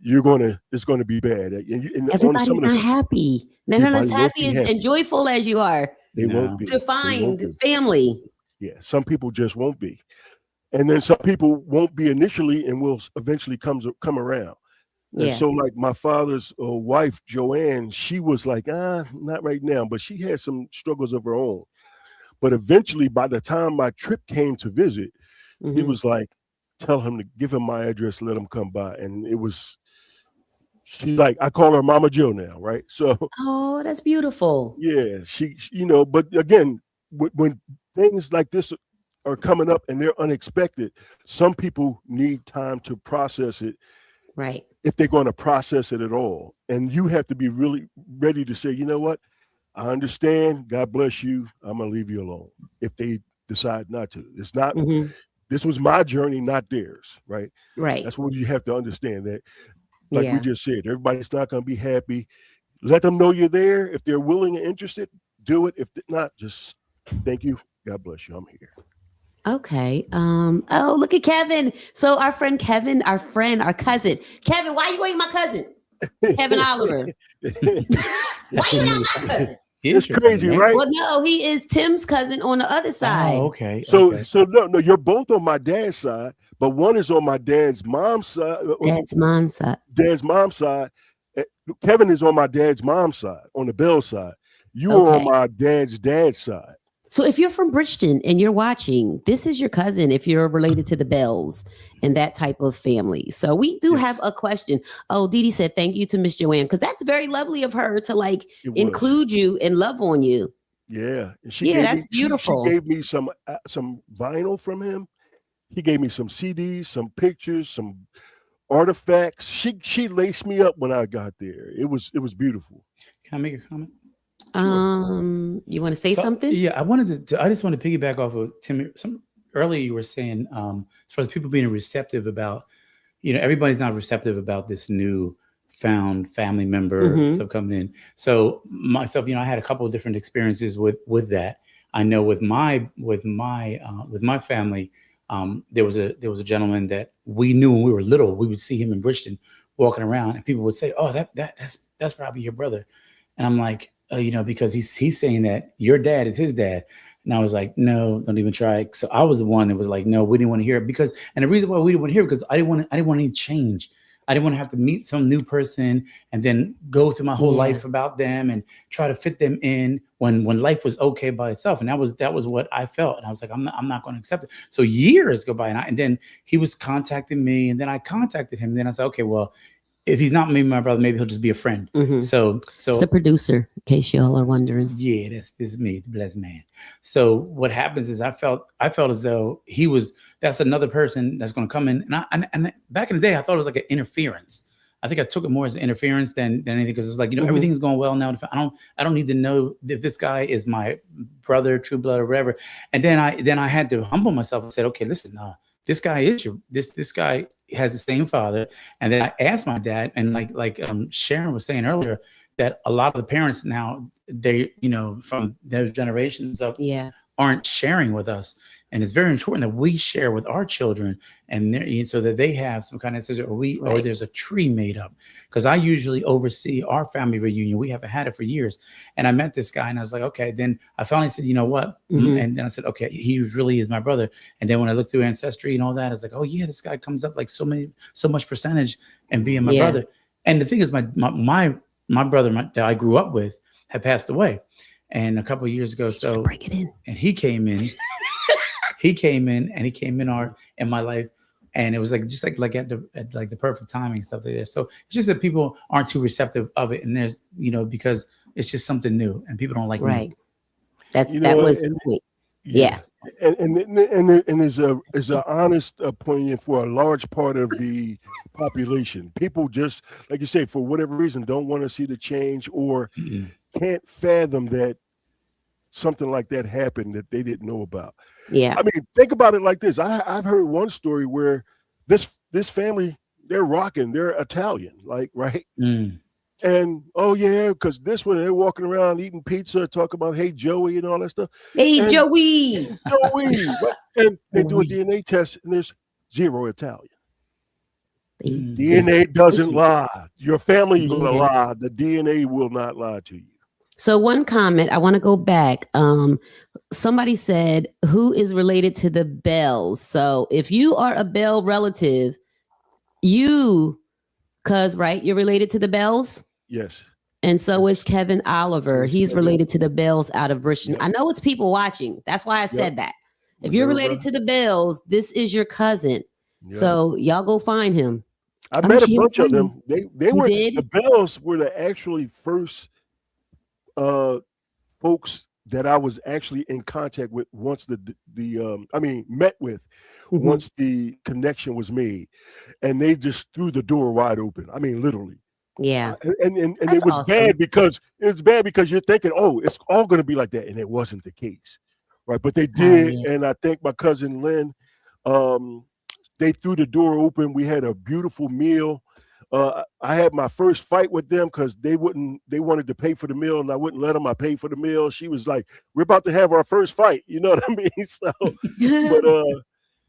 it's gonna be bad. And on some Everybody's of not this, happy. They're not everybody as won't happy be and happy. joyful as you are They won't No. to be. They won't find be. family. Yeah, some people just won't be, and then some people won't be initially, and will eventually come around. And Yeah, so, like my father's wife, Joanne, she was like, not right now, but she had some struggles of her own. But eventually, by the time my trip came to visit, he hmm was like, tell him to give him my address, let him come by. And it was, she's like, I call her Mama Jill now, right? So, Oh, that's beautiful. yeah, but again, when things like this are coming up and they're unexpected, some people need time to process it Right. if they're going to process it at all. And you have to be really ready to say, you know what? I understand. God bless you. I'm going to leave you alone if they decide not to. It's not, hmm this was my journey, not theirs, right? Right. That's what you have to understand, that, like we Yeah. just said, everybody's not going to be happy. Let them know you're there. If they're willing and interested, do it. If not, just thank you. God bless you. I'm here. Okay. Oh, look at Kevin. So our friend Kevin, our cousin. Kevin, why you ain't my cousin? Kevin Oliver. Why you not my cousin? It's Interesting, crazy, right? right? Well, no, he is Tim's cousin on the other Oh, side. okay. So, Okay. no, you're both on my dad's side, but one is on my dad's mom's side. That's mom's side. Dad's mom's side. eh, Kevin is on my dad's mom's side, on the Bell side. You are on Okay. my dad's side. So if you're from Bridgeton and you're watching, this is your cousin if you're related to the Bells and that type of family. So we do have Yes, a question. Oh, Dee Dee said thank you to Miss Joanne, because that's very lovely of her to like it was. include you and love on you. Yeah, and she Yeah, gave me that's beautiful. some vinyl from him. He gave me some CDs, some pictures, some artifacts. She laced me up when I got there. It was beautiful. Can I make a comment? Sure. You want to say So something? yeah, I just want to piggyback off of Tim. Some earlier you were saying, as far as people being receptive about, everybody's not receptive about this new found family member Mm-hmm. stuff coming in. So myself, I had a couple of different experiences with that. I know with my family, there was a gentleman that we knew when we were little. We would see him in Bridgeton walking around, and people would say, "Oh, that's probably your brother." And I'm like, because he's saying that your dad is his dad. And I was like, no, don't even try. So I was the one that was like, no, we didn't want to hear it, and the reason why we didn't want to hear it, because I didn't want any change. I didn't want to have to meet some new person and then go through my whole Yeah. life about them and try to fit them in when life was okay by itself. And that was what I felt. And I was like, I'm not going to accept it. So years go by, and then he was contacting me, and then I contacted him. And then I said, okay, well, if he's not maybe my brother, maybe he'll just be a friend. Mm-hmm. So It's the producer, in case y'all are wondering. yeah, this is me, the blessed man. So what happens is I felt as though that's another person that's going to come in. And back in the day, I thought it was like an interference. I think I took it more as an interference than anything, because it's like, Mhm. everything's going well now. I don't need to know if this guy is my brother, true blood, or whatever. And then I had to humble myself and said, okay, listen, this guy is this guy has the same father. And then I asked my dad, and like Sharene was saying earlier, that a lot of the parents now, they from those generations up Yeah. aren't sharing with us. And it's very important that we share with our children, and so that they have some kind of ancestry, or there's a tree made up. Because I usually oversee our family reunion. We haven't had it for years. And I met this guy, and I was like, okay. Then I finally said, you know what? And then I said, okay, he really is my brother. And then when I looked through Ancestry and all that, I was like, oh yeah, this guy comes up like so much percentage and being my brother. And the thing is, my brother that I grew up with had passed away, and a couple of years ago. So bring it in. And he came in. He came in in my life, and it was like just like at the perfect timing and stuff like that. So it's just that people aren't too receptive of it, and there's because it's just something new, and people don't like right. new. That was the point. Yes. And is an honest opinion for a large part of the population. People just, like you say, for whatever reason, don't want to see the change or can't fathom that something like that happened that they didn't know about. Yeah. I mean, think about it like this. I've heard one story where this family, they're rocking, they're Italian, like, right? And oh yeah, because this one they're walking around eating pizza, talking about hey Joey and all that stuff. Hey and, Joey. Right? And they do a DNA test and there's 0 Italian. DNA doesn't lie. Your family is going to lie. The DNA will not lie to you. So one comment, I want to go back. Somebody said, who is related to the Bells? So if you are a Bell relative, right, you're related to the Bells? Yes. And so is Kevin Oliver. He's related to the Bells out of Richmond. I know it's people watching. That's why I said that. If you're related to the Bells, this is your cousin. So y'all go find him. I met a bunch of them. They were the Bells were the actually first folks that I was actually in contact with once met with once the connection was made, and they just threw the door wide open. I mean, literally. Yeah. And it was bad because you're thinking, oh, it's all going to be like that, and it wasn't the case, right? But they did, and I think my cousin Lynn, they threw the door open. We had a beautiful meal. I had my first fight with them because they wanted to pay for the meal, and I wouldn't let them. I paid for the meal. She was like, "We're about to have our first fight." You know what I mean? So,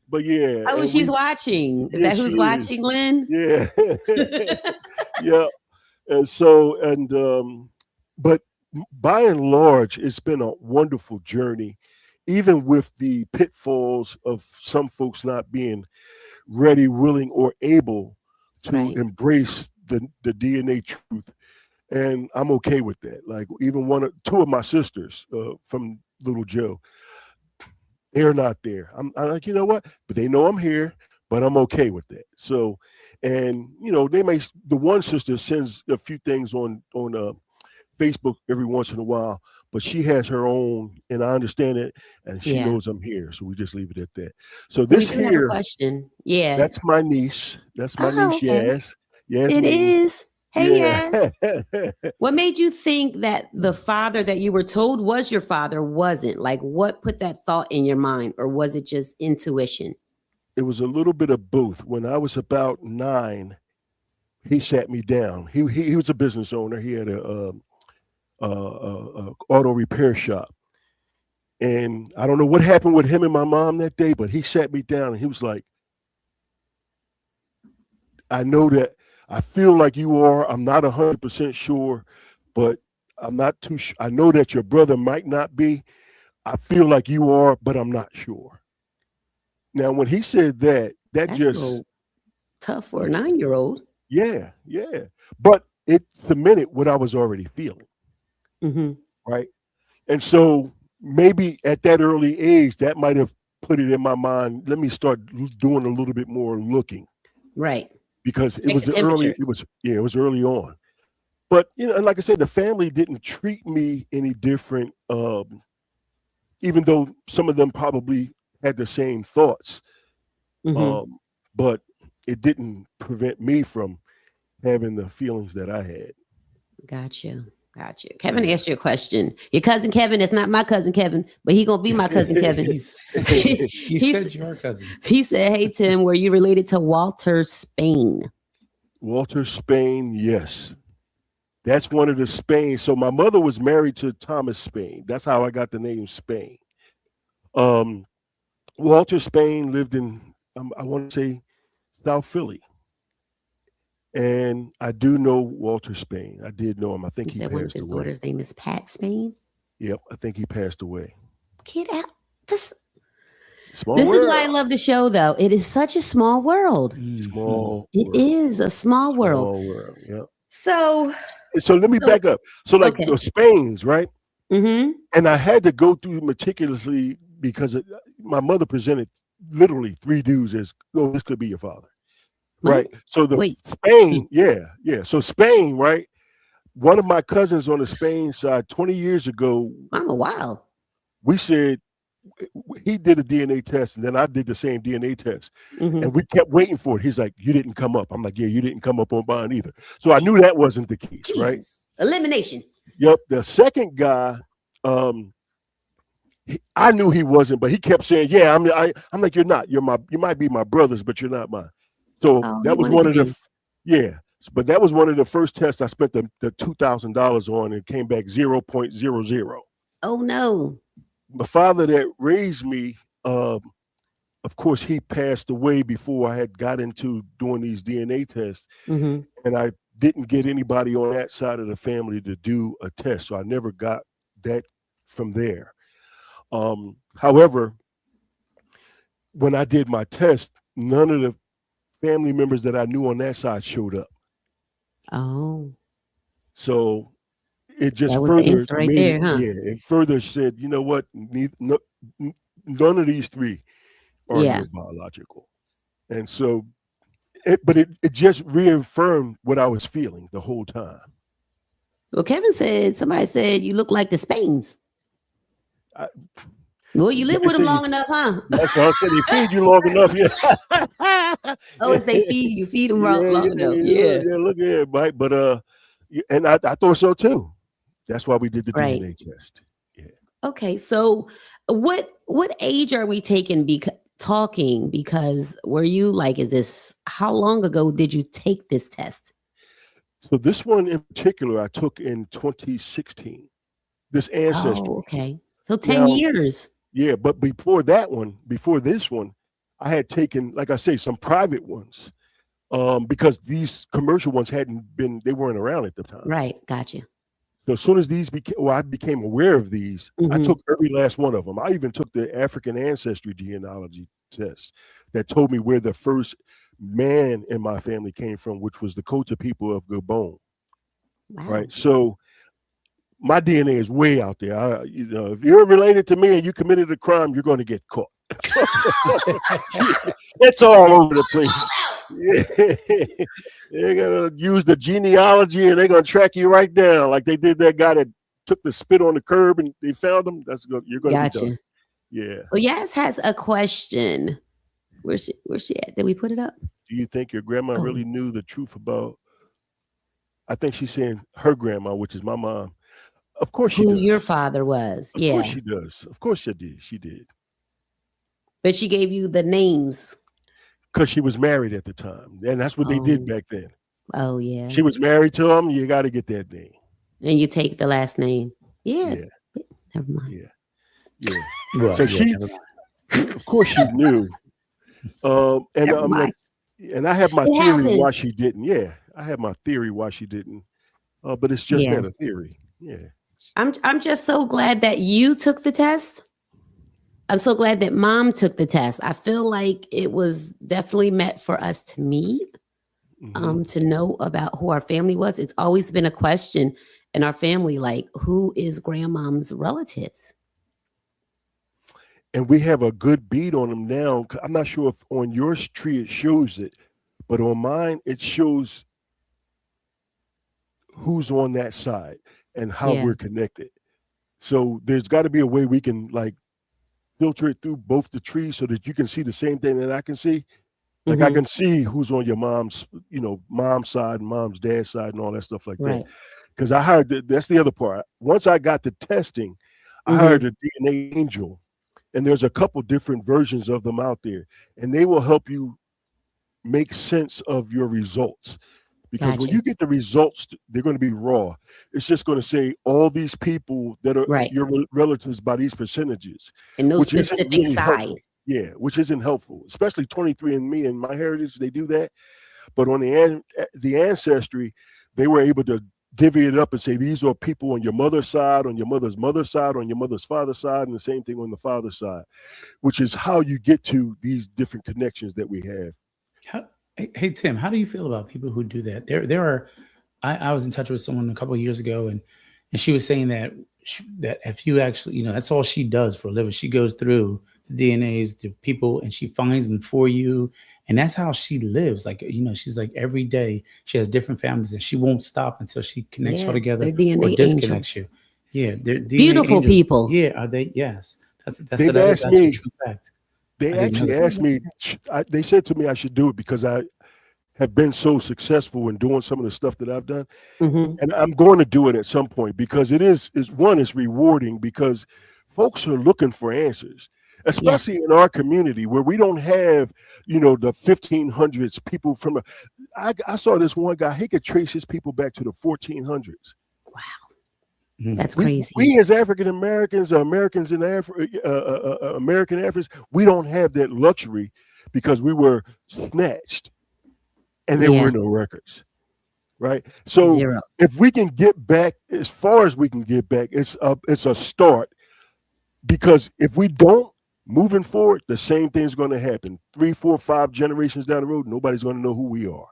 but yeah. Oh, she's watching. Is that who's watching, Lynn? Yeah. Yeah. And so, but by and large, it's been a wonderful journey, even with the pitfalls of some folks not being ready, willing, or able to embrace the DNA truth. And I'm okay with that. Like even two of my sisters from Little Joe, they're not there. I'm like, you know what? But they know I'm here, but I'm okay with that. So, and the one sister sends a few things on Facebook every once in a while, but she has her own, and I understand it, and she knows I'm here. So we just leave it at that. So this we do here, have a question. Yeah, that's my niece. That's my niece. Okay. Yes, it is. Hey, yes. What made you think that the father that you were told was your father wasn't? Like, what put that thought in your mind, or was it just intuition? It was a little bit of both. When I was about 9, he sat me down. He was a business owner. He had a auto repair shop, and I don't know what happened with him and my mom that day, but he sat me down and he was like, I know that I feel like you are. I'm not 100% sure, but I'm not too sure. I know that your brother might not be. I feel like you are, but I'm not sure. Now, when he said that, that's just tough for a 9-year-old. Yeah. But it cemented what I was already feeling. Right. And so maybe at that early age, that might have put it in my mind. Let me start doing a little bit more looking. Right. Because it was early on. But, like I said, the family didn't treat me any different, even though some of them probably had the same thoughts. But it didn't prevent me from having the feelings that I had. Gotcha. Kevin asked you a question. Your cousin Kevin is not my cousin Kevin, but he gonna be my cousin Kevin. You said you are cousins. He said, "Hey Tim, were you related to Walter Spain?" Walter Spain, yes. That's one of the Spain. So my mother was married to Thomas Spain. That's how I got the name Spain. Walter Spain lived in, I want to say, South Philly. And I do know Walter Spain. I did know him. I You think he said one of passed his away. daughters' name is Pat Spain. Yep, I think he passed away. Get out. This Small this is why I world. love the show, though. It is such a small world. Small It world. is a small world. Small world. Yeah. So, So let me so back up. So like okay. the Spains, right? Mm-hmm. And I had to go through meticulously because my mother presented literally 3 dudes as, oh, this could be your father. Right. What? So the Wait. Spain, yeah. So Spain, right? One of my cousins on the Spain side 20 years ago, Mama, wow. we said he did a DNA test and then I did the same DNA test. Mm-hmm. And we kept waiting for it. He's like, you didn't come up. I'm like, yeah, you didn't come up on mine either. So I knew that wasn't the case, right? Jesus. Elimination. Yep. The second guy, I knew he wasn't, but he kept saying, yeah, I'm like, you're not. You might be my brother's, but you're not mine. So Oh, he that was wanted one to of the be. yeah. But that was one of the first tests I spent the $2,000 on, and it came back 0.00. Oh no. My father that raised me, of course, he passed away before I had got into doing these DNA tests, Mm-hmm. and I didn't get anybody on that side of the family to do a test, so I never got that from there. However, when I did my test, none of the family members that I knew on that side showed up. Oh, So it just that was the further answer right made it, there, huh? it further said, you know what, none of these 3 are Yeah. your biological. And so, it just reaffirmed what I was feeling the whole time. Well, somebody said you look like the Spains. I, Well, you live they with them say long enough, huh? that's why I said they feed you long enough. Yeah. Oh, it's they feed you. Feed them long enough. Yeah, Yeah. look at it, Mike. But and I thought so too. That's why we did the Right. DNA test. Yeah. Okay. So what age are we talking? Because were you like, how long ago did you take this test? So this one in particular, I took in 2016. This Ancestry. Oh, okay. So 10 Now, years. yeah, but before this one, I had taken, like I say, some private ones, because these commercial ones they weren't around at the time. Right. Gotcha. So as soon as I became aware of these, I Mhm. took every last one of them. I even took the African ancestry genealogy test that told me where the first man in my family came from, which was the Kota people of Gabon. Wow. Right. So my DNA is way out there. If you're related to me and you committed a crime, you're going to get caught. It's all over the place. Yeah. They're going to use the genealogy and they're going to track you right down like they did that guy that took the spit on the curb and they found him. You're going to be done. Yeah. So Yas has a question. Where's she at? Did we put it up? Do you think your grandma really knew the truth about? I think she's saying her grandma, which is my mom. Of course she does. Who your father was. Of course she does. Of course she did. She did. But she gave you the names. Because she was married at the time. And that's what they did back then. Oh, yeah. She was married to him. You got to get that name. And you take the last name. Yeah. Never mind. Yeah. Well, so she, of course she knew. And I have my theory why she didn't. Yeah. I have my theory why she didn't. But it's just that, a theory. Yeah. I'm just so glad that you took the test. I'm so glad that mom took the test. I feel like it was definitely meant for us to meet, to know about who our family was. It's always been a question in our family, like, who is grandmom's relatives? And we have a good beat on them now. I'm not sure if on your tree it shows it, but on mine it shows who's on that side and how we're connected. So there's got to be a way we can like filter it through both the trees so that you can see the same thing that I can see. Like I can see who's on your mom's, mom's side, mom's dad's side, and all that stuff like that. Because I hired that's the other part. Once I got the testing, I hired a DNA angel, and there's a couple different versions of them out there, and they will help you make sense of your results. Because when you get the results, they're going to be raw. It's just going to say all these people that are your relatives by these percentages. And no specific side. Yeah, which isn't helpful, especially 23andMe and MyHeritage. They do that, but on the Ancestry, they were able to divvy it up and say these are people on your mother's side, on your mother's side, on your mother's father's side, and the same thing on the father's side, which is how you get to these different connections that we have. Hey Tim, how do you feel about people who do that? There are. I was in touch with someone a couple of years ago, and she was saying that that if you actually, that's all she does for a living. She goes through the DNAs, the people, and she finds them for you, and that's how she lives. Like, she's like every day she has different families, and she won't stop until she connects y'all together they're DNA or disconnects angels. you. Yeah, they're DNA Beautiful angels. people. Yeah, are they? Yes, that's They've that is asked actually a me. true fact. They I didn't know actually that. asked me. They said to me I should do it because I have been so successful in doing some of the stuff that I've done, Mhm. and I'm going to do it at some point because it's rewarding because folks are looking for answers, especially in our community where we don't have the 1500s people from. I saw this one guy; he could trace his people back to the 1400s. Wow, Mhm. that's We crazy. as African Americans, Americans in American Africans, we don't have that luxury because we were snatched and there were Yeah, no records, right? So zero. if we can get back as far as we can get back, it's a start. Because if we don't, moving forward, the same thing's going to happen. 3, 4, 5 generations down the road, nobody's going to know who we are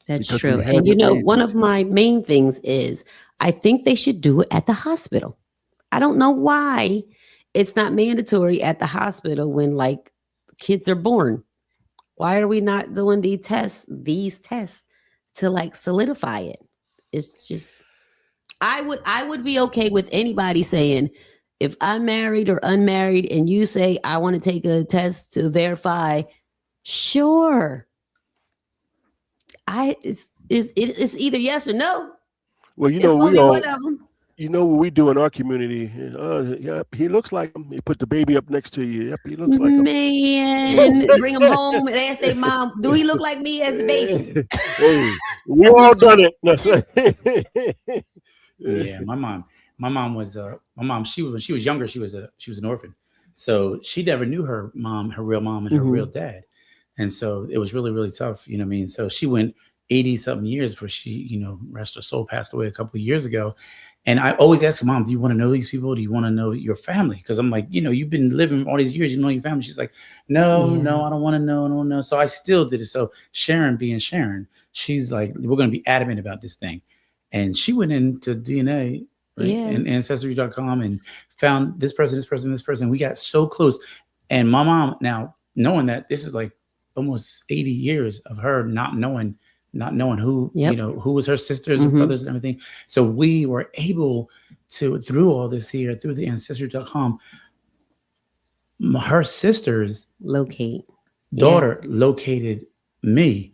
That's because we true. And haven't made one this. of my main things is I think they should do it at the hospital. I don't know why it's not mandatory at the hospital when like kids are born. Why are we not doing these tests to like solidify it? It's just I would be okay with anybody saying if I'm married or unmarried and you say I want to take a test to verify, sure. It's either yes or no. Well, It's gonna be one of them. what we do in our community. Yep, he looks like him. You put the baby up next to you. Yep, he looks like him. Man, bring him home and ask their mom, do he look like me as a baby? Hey, we all done it. That's it. Yeah, my mom was when she was younger, she was an orphan. So she never knew her real mom and her real dad. And so it was really, really tough, you know what I mean? So she went 80 something years before she, rest her soul, passed away a couple of years ago. And I always ask her, Mom, do you want to know these people? Do you want to know your family? Because I'm like, you've been living all these years, you know your family. She's like, no, I don't want to know, no. So I still did it. So Sharene being Sharene, she's like, we're going to be adamant about this thing. And she went into DNA, right, and Ancestry.com and found this person, this person, this person. We got so close. And my mom, now knowing that this is like almost 80 years of her not knowing who, who was her sisters and brothers and everything. So we were able to, through all this here, through the Ancestry.com, her sister's daughter located me.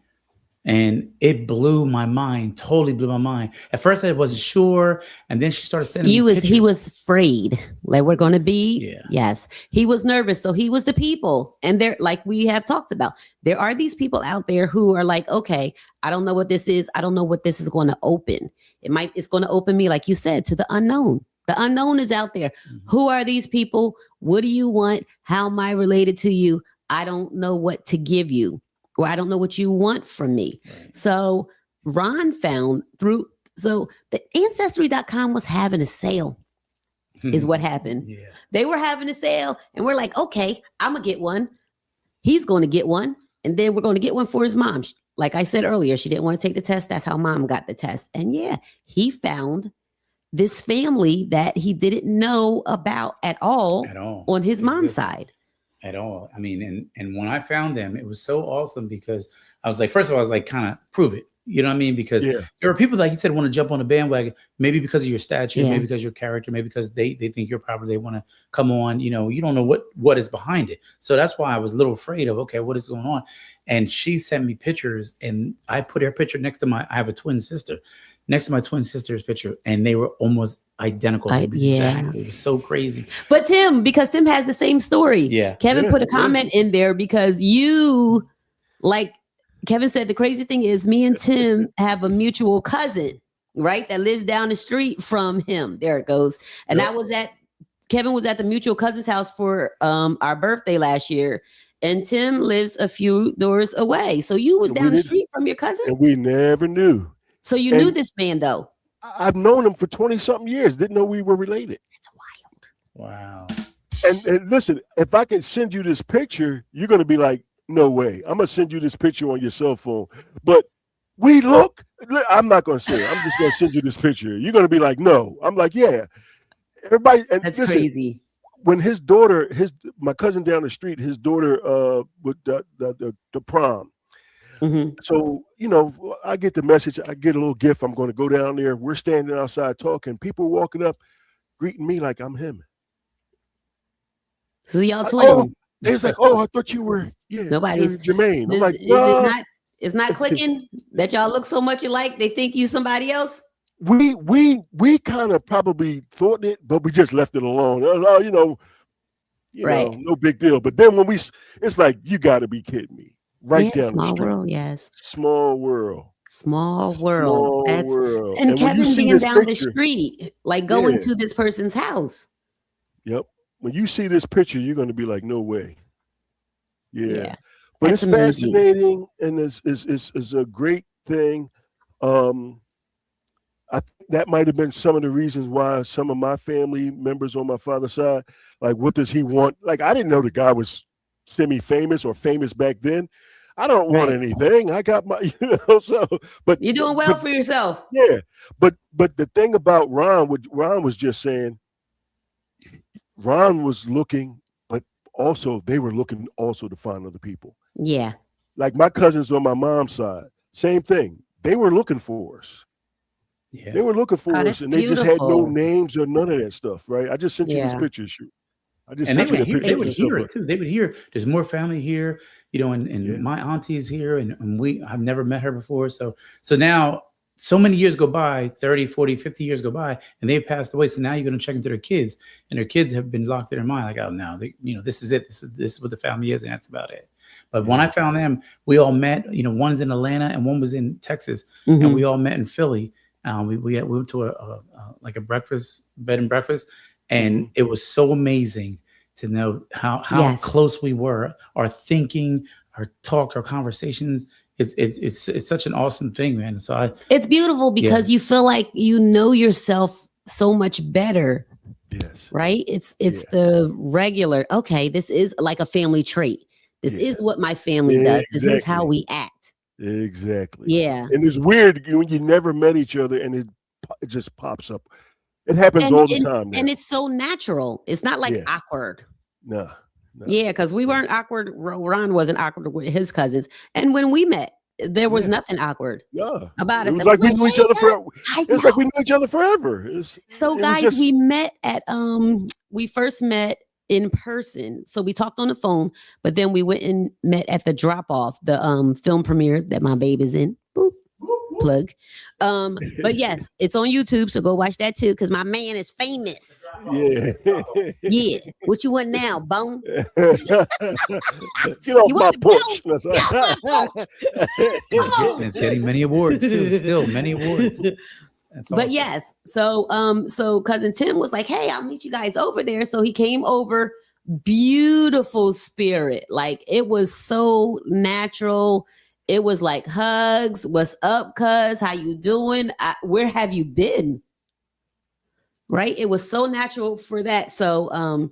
And it blew my mind, totally blew my mind. At first, I wasn't sure. And then she started sending me pictures. He was afraid. Like, we're going to be. Yes. He was nervous. So he was the people. And they're like we have talked about. There are these people out there who are like, okay, I don't know what this is. I don't know what this is going to open. It's going to open me, like you said, to the unknown. The unknown is out there. Who are these people? What do you want? How am I related to you? I don't know what to give you. Or I don't know what you want from me. Right. So Ron found so the Ancestry.com was having a sale is what happened. Yeah. They were having a sale and we're like, okay, I'm going to get one. He's going to get one. And then we're going to get one for his mom. Like I said earlier, she didn't want to take the test. That's how mom got the test. And he found this family that he didn't know about at all on his mom's side. At all. I mean, and when I found them, it was so awesome because I was like, first of all, I was like, kind of prove it. You know what I mean? Because there are people, like you said, want to jump on the bandwagon, maybe because of your stature, maybe because your character, maybe because they think you're proper. They want to come on, you don't know what is behind it. So that's why I was a little afraid of, okay, what is going on? And she sent me pictures and I put her picture next to I have a twin sister, next to my twin sister's picture. And they were almost identical. Exactly. It was so crazy. But because Tim has the same story. Yeah. Kevin put a comment in there because Kevin said, the crazy thing is me and Tim have a mutual cousin, right? That lives down the street from him. There it goes. And I was at Kevin was at the mutual cousin's house for our birthday last year, and Tim lives a few doors away. So you was down the street from your cousin, and we never knew. So you knew this man though. I've known him for 20-something years. Didn't know we were related. That's wild. Wow. And listen, if I can send you this picture, you're gonna be like, no way. I'm gonna send you this picture on your cell phone. But we look. I'm not gonna say it. I'm just gonna send you this picture. You're gonna be like, no. I'm like, yeah. Everybody. And that's listen, crazy. When his daughter, my cousin down the street, his daughter with the prom. Mm-hmm. So, you know, I get the message. I get a little gift. I'm going to go down there. We're standing outside talking. People walking up, greeting me like I'm him. So y'all twins. They was like, oh, I thought you were. Yeah, nobody's Jermaine. I'm like, it's not clicking that y'all look so much alike. They think you somebody else. We kind of probably thought it, but we just left it alone. You know, no big deal. But then when it's like, you got to be kidding me. Right down the street. Small world, yes. Small world. Small world. World. And Kevin being down the street, like going to this person's house. Yep. When you see this picture, you're going to be like, no way. Yeah. But that's it's amazing. fascinating, and it's a great thing. I think that might have been some of the reasons why some of my family members on my father's side, like, what does he want? Like, I didn't know the guy was semi-famous or famous back then. I don't want anything. I got my, so, but you're doing well for yourself. Yeah. But the thing about Ron, what Ron was just saying, Ron was looking, but also they were looking also to find other people. Yeah. Like my cousins on my mom's side, same thing. They were looking for us. Yeah. They were looking for us, and they just had no names or none of that stuff, right? I just sent you this picture, shoot. I just sent you the picture. They would hear it too. They would hear there's more family here, and my auntie is here, and I've never met her before. So now so many years go by, 30, 40, 50 years go by, and they've passed away. So now you're going to check into their kids, and their kids have been locked in their mind, like, oh, no, this is it. This is what the family is, and that's about it. But when I found them, we all met. One's in Atlanta and one was in Texas, and we all met in Philly. We went to a bed and breakfast, and it was so amazing to know how close we were. Our thinking, our talk, our conversations. It's such an awesome thing, man. So it's beautiful because you feel like you know yourself so much better. Yes. Right? It's the regular, okay, this is like a family trait. This is what my family does. This is how we act. Exactly. Yeah. And it's weird when you never met each other and it just pops up. It happens all the time. And it's so natural. It's not like awkward. No. Yeah, because we weren't awkward. Ron wasn't awkward with his cousins. And when we met, there was nothing awkward about us. It was like we knew each other forever. It was like we knew each other forever. Guys, we met at we first met in person. So we talked on the phone, but then we went and met at the drop-off, the film premiere that my baby's in. Boop. Plug. But yes, it's on YouTube, so go watch that too, because my man is famous. Yeah. What you want now, Bone? Get off my porch. It's getting many awards too. Still many awards. That's but awesome. yes, so cousin Tim was like, hey, I'll meet you guys over there. So he came over. Beautiful spirit. Like, it was so natural. It was like hugs. What's up, cuz? How you doing? Where have you been? Right? It was so natural for that. So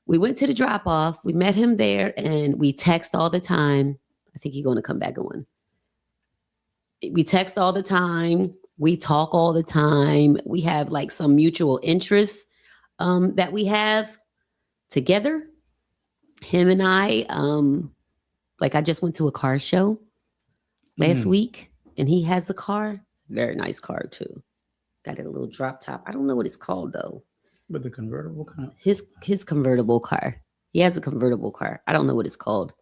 we went to the drop-off. We met him there and we text all the time. I think he's going to come back on. We text all the time. We talk all the time. We have like some mutual interests that we have together. Him and I, like I just went to a car show last week and he has a car. Very nice car too. Got a little drop top. I don't know what it's called though. But the convertible kind of his convertible car. He has a convertible car. I don't know what it's called.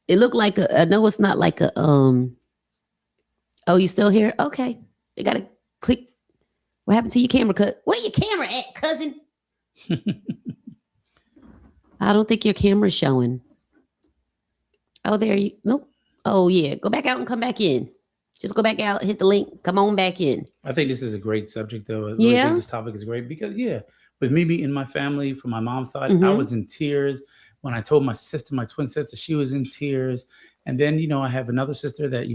It looked like I know it's not like a oh, you still here? Okay. You gotta click. What happened to your camera cut? Where your camera at, cousin? I don't think your camera's showing. Oh, there you nope. Oh yeah. Go back out and come back in. Just go back out, hit the link, come on back in. I think this is a great subject though. I really think this topic is great because with me being in my family from my mom's side, I Mhm. was in tears. When I told my sister, my twin sister, she was in tears. And then, I have another sister that,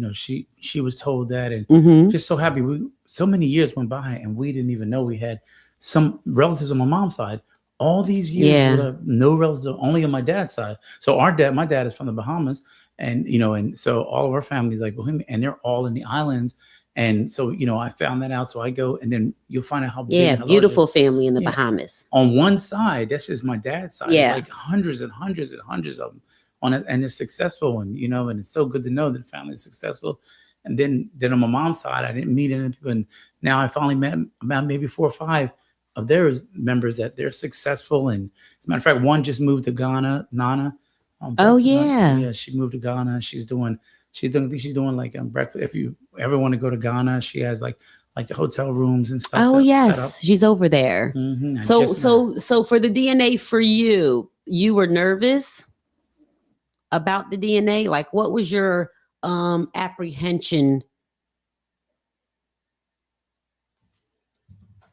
she was told that, and Mhm. just so happy. So many years went by and we didn't even know we had some relatives on my mom's side. All these years Yeah. with no relatives, only on my dad's side. So my dad is from the Bahamas, and and so all of our families like Bohemian, and they're all in the islands. And so, I found that out. So I go, and then you'll find out how big Yeah, and how large it beautiful is. family in the Yeah. Bahamas. On one side, that's just my dad's side. Yeah. It's like hundreds and hundreds and hundreds of them on it, and it's successful. And and it's so good to know that the family is successful. And then on my mom's side, I didn't meet any people, and now I finally met about maybe 4 or 5 of their members that they're successful. And as a matter of fact, one just moved to Ghana, Nana. Oh, yeah. Yeah, she moved to Ghana. She's doing like breakfast. If you ever want to go to Ghana, she has like the hotel rooms and stuff. Oh, set yes. up. She's over there. Mhm, I So just met her. so for the DNA for you, you were nervous about the DNA? Like, what was your apprehension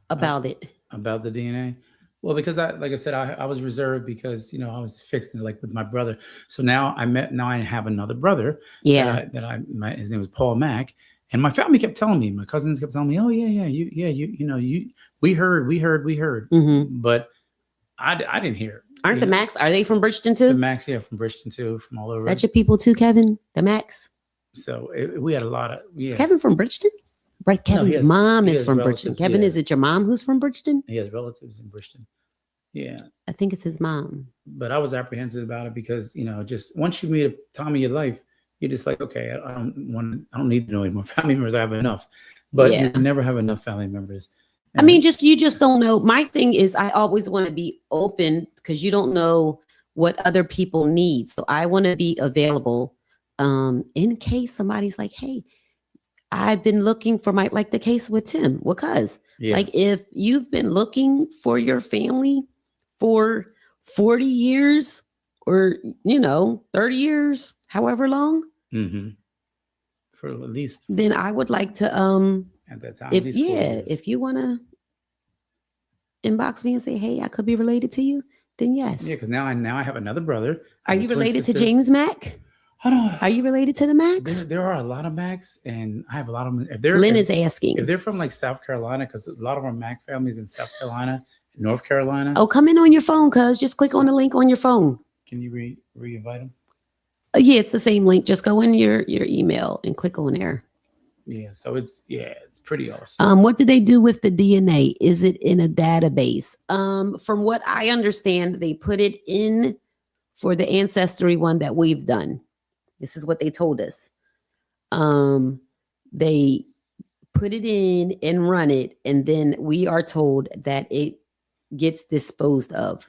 about it? About the DNA. Well, because like I said, I was reserved because I was fixed like with my brother. So now I have another brother. Yeah. His name was Paul Mack, and my family kept telling me, my cousins kept telling me, oh yeah, we heard, Mm-hmm. but I didn't hear. Aren't the Macs? Are they from Bridgeton The too? Macks, yeah, from Bridgeton too, from all over. Is that your people too, Kevin? The Macs? So we had a lot of Is Kevin from Bridgeton? Right, Kevin's mom is from Bridgeton. Kevin, is it your mom who's from Bridgeton? He has relatives in Bridgeton. Yeah. I think it's his mom. But I was apprehensive about it because, just once you meet a time of your life, you're just like, okay, I don't need to know any more family members. I have enough. But Yeah. you never have enough family members. I mean, you just don't know. My thing is I always want to be open because you don't know what other people need. So I want to be available in case somebody's like, hey, I've been looking for like the case with Tim. Well, cuz like if you've been looking for your family for 40 years or 30 years, however long, for at least, then I would like to at that time, if you want to inbox me and say, hey, I could be related to you, then yes. Yeah, because now I have another brother. Are you related to James Mack? Are you related to the Macks? There are a lot of Macks, and I have a lot of them. Lynn is asking if they're from like South Carolina, because a lot of our Mack families in South Carolina, North Carolina. Oh, come in on your phone, cuz just click on the link on your phone. Can you re-invite them? Yeah, it's the same link. Just go in your email and click on there. Yeah, so it's pretty awesome. What do they do with the DNA? Is it in a database? From what I understand, they put it in for the Ancestry one that we've done. This is what they told us. They put it in and run it, and then we are told that it gets disposed of.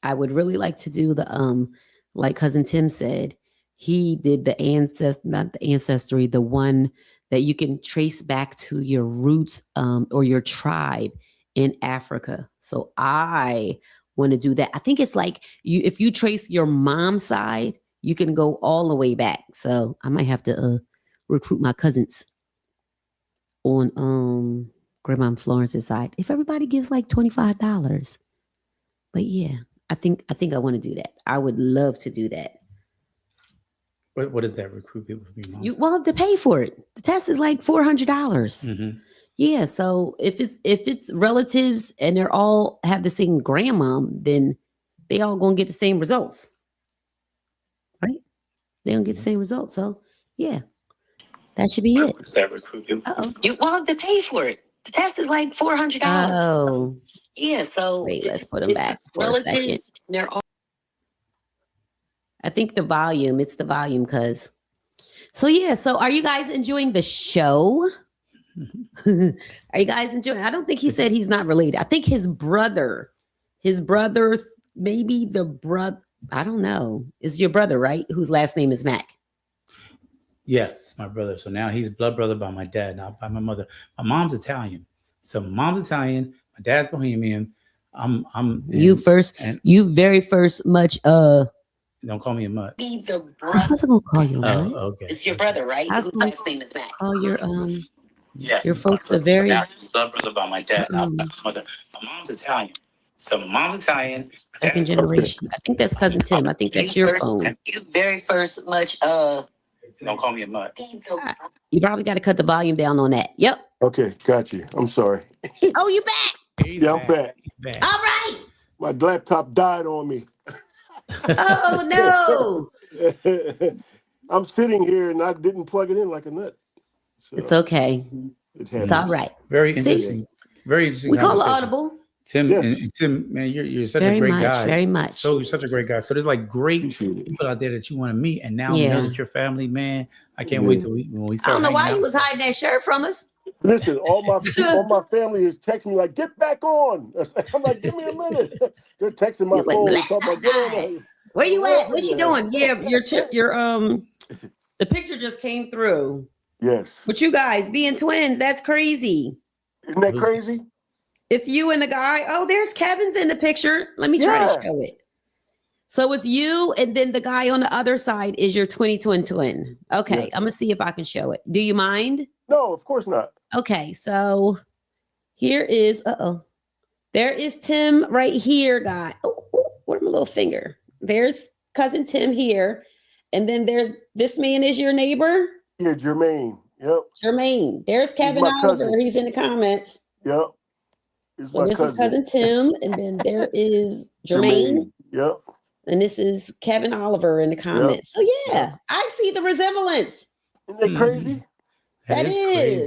I would really like to do the like cousin Tim said, he did the Ancestry, the one that you can trace back to your roots or your tribe in Africa. So I want to do that. I think it's like if you trace your mom's side, you can go all the way back. So I might have to recruit my cousins on Grandma Florence's side. If everybody gives like $25. But yeah, I think I want to do that. I would love to do that. What is that? Recruit people from your mom? Well, to pay for it. The test is like $400. Mm-hmm. Yeah, so if it's relatives and they're all have the same grandmom, then they all gonna get the same results. Right? They don't get the same results. So yeah, that should be it. Is that recruit people? You will have to pay for it. The test is like $400. Oh. Yeah, so wait, let's put them back for a second. They're all I think it's the volume, cuz. So yeah, so are you guys enjoying the show? Are you guys enjoying? I don't think he said he's not related. I think his brother, maybe the brother, I don't know. Is your brother, right? Whose last name is Mack? Yes, my brother. So now he's blood brother by my dad, not by my mother. My mom's Italian. So my mom's Italian, my dad's Bohemian. You very first much don't call me a mutt. Be the brother. How's it gonna call you? Oh, okay. It's your brother, right? His last name is Mack. Oh, yes, your folks are very. So now he's blood brother by my dad, not by my mother. My mom's Italian. So mom's Italian. Second generation. I think that's cousin Tim. I think that's your phone. You very first much. Don't call me a mutt. You probably got to cut the volume down on that. Yep. Okay, got you. I'm sorry. Oh, you back? Yeah, I'm back. All right. My laptop died on me. Oh no. I'm sitting here and I didn't plug it in like a nut. So It's okay. It's all right. Very interesting. Very interesting. We call it conversation. audible. Tim, Yes. and Tim, man, you're such Very a great much, guy. very much. So you're such a great guy. So there's like great Appreciate it. people out there that you want to meet, and now we Yeah. know that you're family, man. I can't Yeah. wait till when we I start. don't know why hanging you out. was hiding that shirt from us. Listen, all my family is texting me like, "Get back on." I'm like, "Give me a minute." They're texting my He's like, phone. "Black Talking about, "Get on there." Where you at? What you Yeah. doing? Yeah, your the picture just came through. Yes. But you guys being twins, that's crazy. Isn't that crazy? It's you and the guy. Oh, there's Kevin's in the picture. Let me try to show it. So it's you, and then the guy on the other side is your twin. Okay, Yes. I'm gonna see if I can show it. Do you mind? No, of course not. Okay, so here is there is Tim right here, guy. Oh, where's my little finger? There's cousin Tim here, and then there's this man is your neighbor. Yeah, Jermaine. Yep. Jermaine. There's Kevin my Oliver. cousin. He's in the comments. Yep. It's So my this is cousin Tim, and then there is Jermaine, Yep. and this is Kevin Oliver in the comments. So yeah, I see the resemblance. Isn't that crazy? That is.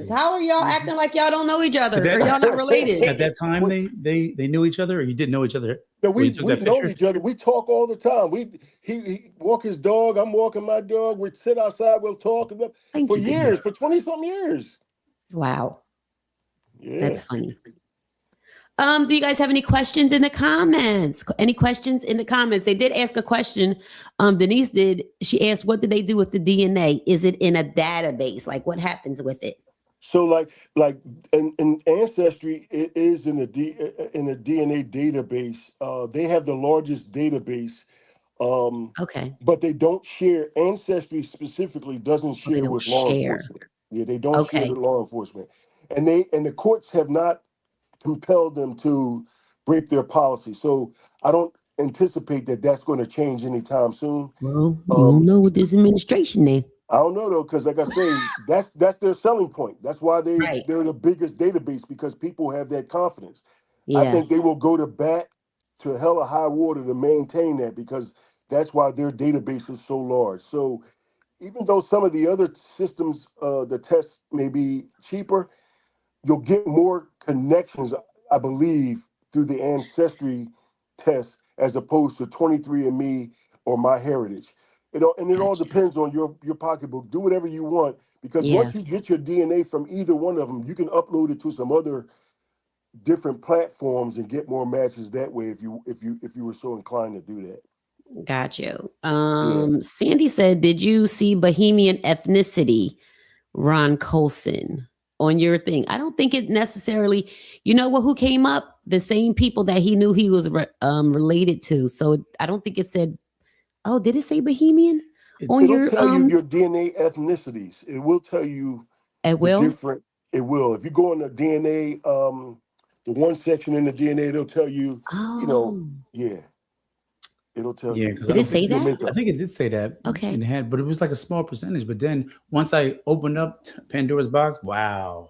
crazy. How are y'all acting like y'all don't know each other? At that- Or y'all not related? At that time, they knew each other, or you didn't know each other. No, when we you took that know picture? each other. We talk all the time. He walk his dog. I'm walking my dog. We sit outside. We'll talk Thank for you, years, goodness. for 20-something years. Wow, Yeah. that's funny. Do you guys have any questions in the comments? Any questions in the comments? They did ask a question. Denise did. She asked, "What did they do with the DNA? Is it in a database? Like, what happens with it?" So like in Ancestry, it is in a DNA database. They have the largest database. Okay. But they don't share. Ancestry specifically doesn't Oh, they share don't with law share. enforcement. Yeah, they don't Okay. share with law enforcement, and the courts have not compelled them to break their policy. So I don't anticipate that that's going to change anytime soon. Well, I don't know with this administration there. I don't know though, because like I say, that's their selling point. That's why Right. they're the biggest database, because people have that confidence. Yeah. I think they will go to bat to hell or high water to maintain that, because that's why their database is so large. So even though some of the other systems, the tests may be cheaper, you'll get more connections, I believe, through the Ancestry test as opposed to 23andMe or MyHeritage. It all depends on your pocketbook. Do whatever you want, because Yeah. once you get your DNA from either one of them, you can upload it to some other different platforms and get more matches that way if you were so inclined to do that. Got you. Sandy said, "Did you see Bohemian Ethnicity, Ron Colson, on your thing?" I don't think it necessarily. You know what? Who came up? The same people that he knew he was related to. So I don't think it said. Oh, did it say Bohemian on It'll your? tell you your DNA ethnicities. It will tell you It will. different. It will. If you go in the DNA, the one section in the DNA, it'll tell you. Oh. Yeah. It'll tell Yeah, you. because Did it say that? I think it did say that. Okay. It had, but it was like a small percentage. But then once I opened up Pandora's box, wow,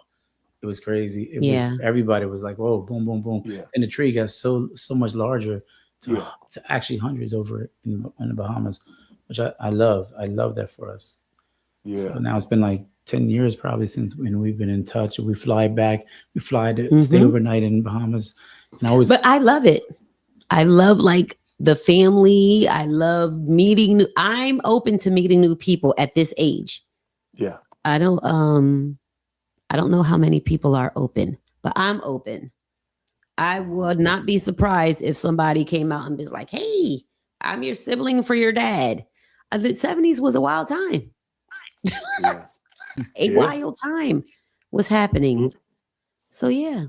it was crazy. It was everybody was like, "Whoa, boom, boom, boom!" Yeah. And the tree got so much larger to Yeah. actually hundreds over in the Bahamas, which I love. I love that for us. Yeah. So now it's been like 10 years probably since we've been in touch. We fly back. We fly to stay overnight in Bahamas. And But I love it. I love like the family. I love meeting. I'm open to meeting new people at this age. Yeah. I don't know how many people are open, but I'm open. I would not be surprised if somebody came out and was like, "Hey, I'm your sibling for your dad." The 70s was a wild time. Yeah. A wild time was happening. Mhm. So yeah,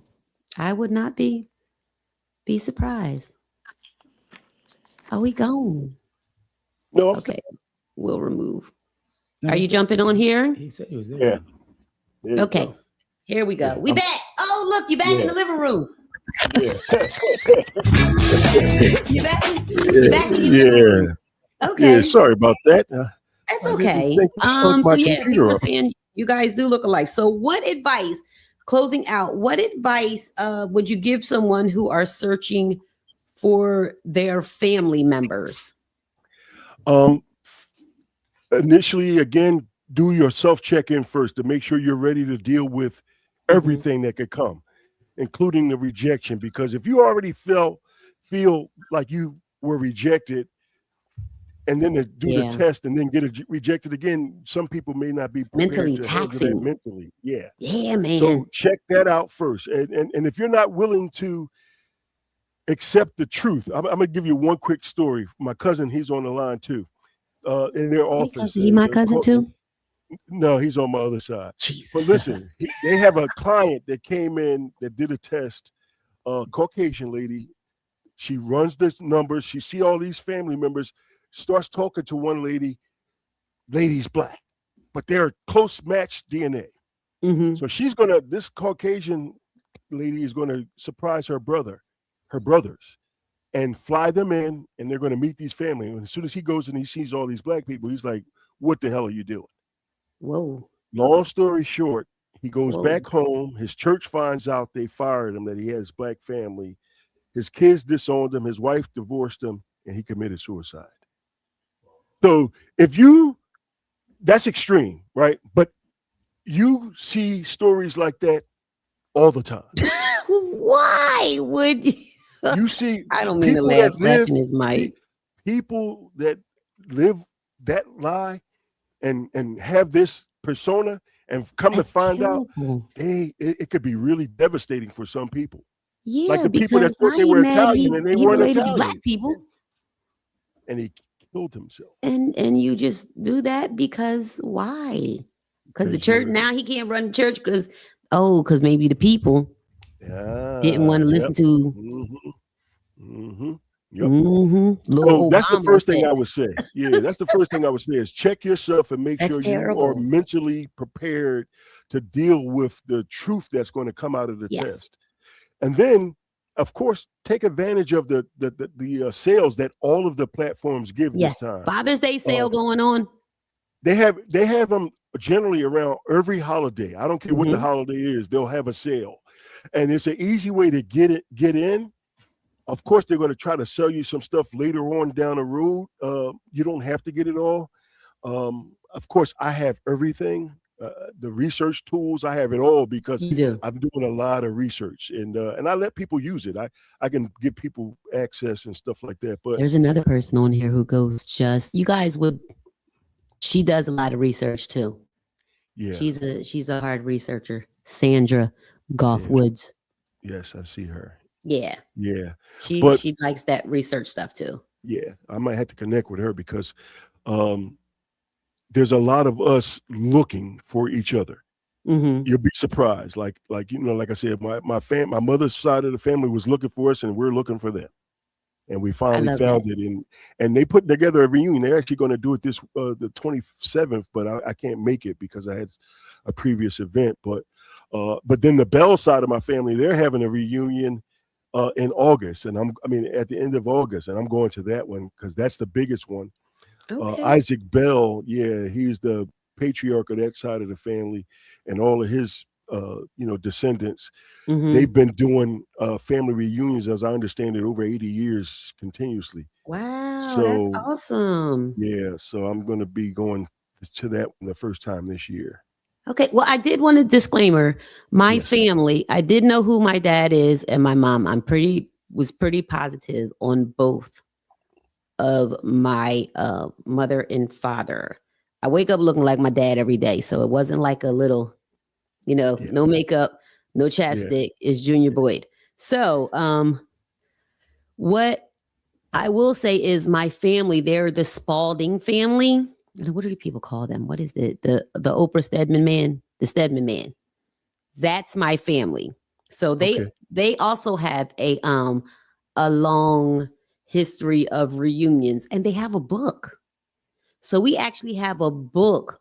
I would not be surprised. Are we gone? No. Okay, we'll remove. No, Are you jumping on here? He said he was there. Yeah. There you Okay, go. here we go. We back. Oh, look, you back in the living room. You back? You back in your living room? Okay. Yeah. Sorry about that. That's I didn't okay. think to plug So my yeah, computer people are up. saying you guys do look alike. So what advice, closing out, what advice would you give someone who are searching for their family members? Initially, again, do your self check-in first to make sure you're ready to deal with everything that could come, including the rejection. Because if you already feel like you were rejected, and then to do the Yeah. test and then get rejected again, some people may not be It's prepared mentally to handle that taxing. mentally. Yeah. Yeah, man. So check that out first. And if you're not willing to accept the truth, I'm gonna give you one quick story. My cousin, he's on the line too. In their Hey, office. cousin, he my cousin too? No, he's on my other side. Jesus. But listen, they have a client that came in that did a test, Caucasian lady. She runs the numbers. She see all these family members, starts talking to one lady. Lady's black, but they're close matched DNA. So this Caucasian lady is gonna surprise her brothers, and fly them in, and they're gonna meet these family. And as soon as he goes and he sees all these black people, he's like, "What the hell are you doing?" Whoa. Long story short, he goes Whoa. back home. His church finds out they fired him, that he has black family. His kids disowned him. His wife divorced him, and he committed suicide. So that's extreme, right? But you see stories like that all the time. Why would you? You see, I don't mean to laugh, scratching his mic. People that live that lie and have this persona and come That's to find terrible. out it could be really devastating for some people. Yeah, Like the people that because thought now they you were mad Italian and they he weren't related to Italian. black people. And he killed himself. And you just do that because why? Because the church, now he can't run the church because maybe the people didn't want to listen to. Yep. So that's the first thing I would say. Yeah, that's the first thing I would say is check yourself and make sure you are mentally prepared to deal with the truth that's going to come out of the test. And then, of course, take advantage of the sales that all of the platforms give this time. Father's Day sale going on. They have them generally around every holiday. I don't care what the holiday is, they'll have a sale. And it's an easy way to get in. Of course, they're going to try to sell you some stuff later on down the road. You don't have to get it all. Of course, I have everything. The research tools, I have it all because I'm doing a lot of research, and I let people use it. I can give people access and stuff like that. But there's another person on here who goes she does a lot of research too. Yeah, she's a hard researcher. Sandra Goff Woods. Yes, I see her. Yeah. She likes that research stuff too. Yeah, I might have to connect with her because there's a lot of us looking for each other. You'll be surprised. Like I said, my mother's side of the family was looking for us, and we're looking for them. And we finally found it, and they put together a reunion. They're actually going to do it this the 27th, but I can't make it because I had a previous event. But then the Bell side of my family, they're having a reunion in August, and at the end of August, and I'm going to that one because that's the biggest one. Isaac Bell, he's the patriarch of that side of the family, and all of his descendants. They've been doing family reunions, as I understand it, over 80 years continuously. Wow, that's awesome. Yeah, so I'm going to be going to that one the first time this year. Okay, well, I did want a disclaimer. My family, I did know who my dad is and my mom. Was pretty positive on both of my mother and father. I wake up looking like my dad every day, so it wasn't like a little, no makeup, no chapstick. It's Junior Boyd. So, what I will say is my family, they're the Spalding family. What do people call them? What is it? The Oprah Stedman man, the Stedman man. That's my family. So they also have a long history of reunions, and they have a book. So we actually have a book.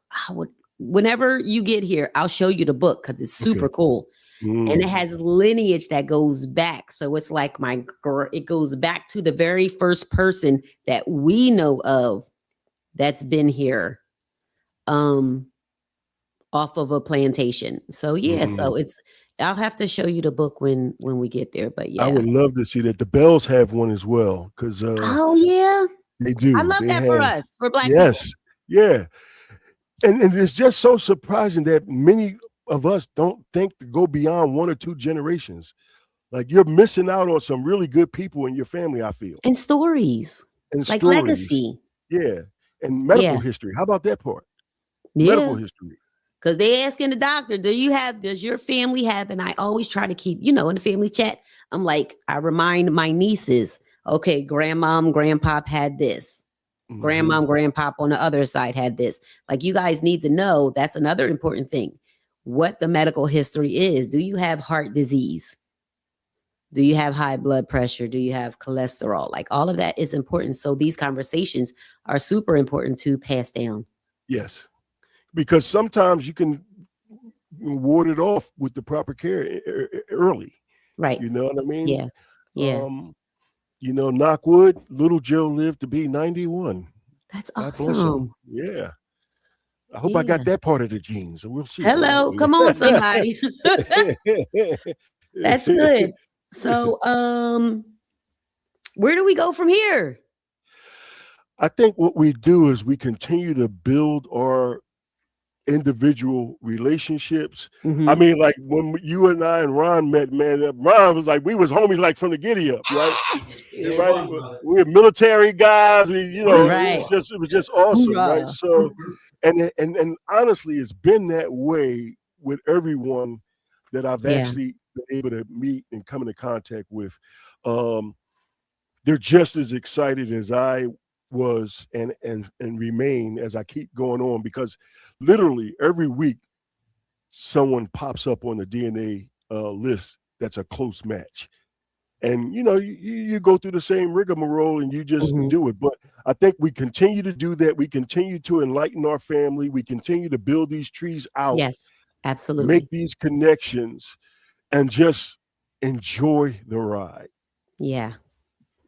Whenever you get here, I'll show you the book because it's super cool. And it has lineage that goes back. So it's like it goes back to the very first person that we know of that's been here off of a plantation. So yeah, so I'll have to show you the book when we get there. But yeah, I would love to see that. The Bells have one as well, because oh yeah, they do. I love they that have, for us, for Black yes, people. yeah, and it's just so surprising that many of us don't think to go beyond 1 or 2 generations. Like, you're missing out on some really good people in your family, I feel, And stories, and like stories. legacy. Yeah, and medical history. How about that part? Medical history. Because they asking the doctor, does your family have? And I always try to keep, in the family chat, I'm like, I remind my nieces, okay, grandmom, grandpop had this. Grandmom, grandpop on the other side had this. Like, you guys need to know, that's another important thing, what the medical history is. Do you have heart disease? Do you have high blood pressure? Do you have cholesterol? Like, all of that is important. So these conversations are super important to pass down. Yes. Because sometimes you can ward it off with the proper care early. Right. You know what I mean? Yeah. Yeah. Knock wood, little Joe lived to be 91. That's God bless him. awesome. Yeah. I hope I got that part of the genes. We'll see. Hello. Come on, somebody. That's good. So where do we go from here? I think what we do is we continue to build our individual relationships. I mean, like, when you and I and Ron met, man, Ron was like, we was homies like from the giddy up, right? Right? We were military guys. It was just awesome, right? So, and honestly, it's been that way with everyone that I've actually been able to meet and come into contact with. They're just as excited as I was and remain as I keep going on, because literally every week someone pops up on the DNA list that's a close match. And you go through the same rigmarole and you just do it. But I think we continue to do that. We continue to enlighten our family. We continue to build these trees out. Yes, absolutely. Make these connections and just enjoy the ride. Yeah,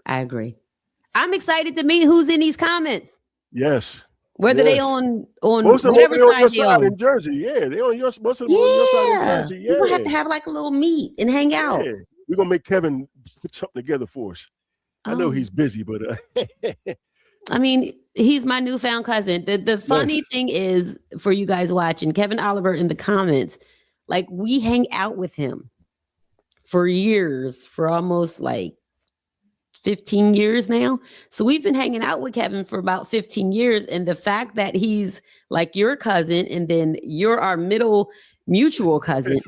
I agree. I'm excited to meet who's in these comments. Yes. Whether they on most of whatever them on side your they side on. in Jersey. Yeah, they on most of them on your side in Jersey. Yeah. We're gonna have to have like a little meet and hang out. Yeah. We're gonna make Kevin put something together for us. I know he's busy, but I mean, he's my newfound cousin. The funny thing is, for you guys watching, Kevin Oliver in the comments, like, we hang out with him for years, for almost like 15 years now. So we've been hanging out with Kevin for about 15 years. And the fact that he's like your cousin and then you're our middle mutual cousin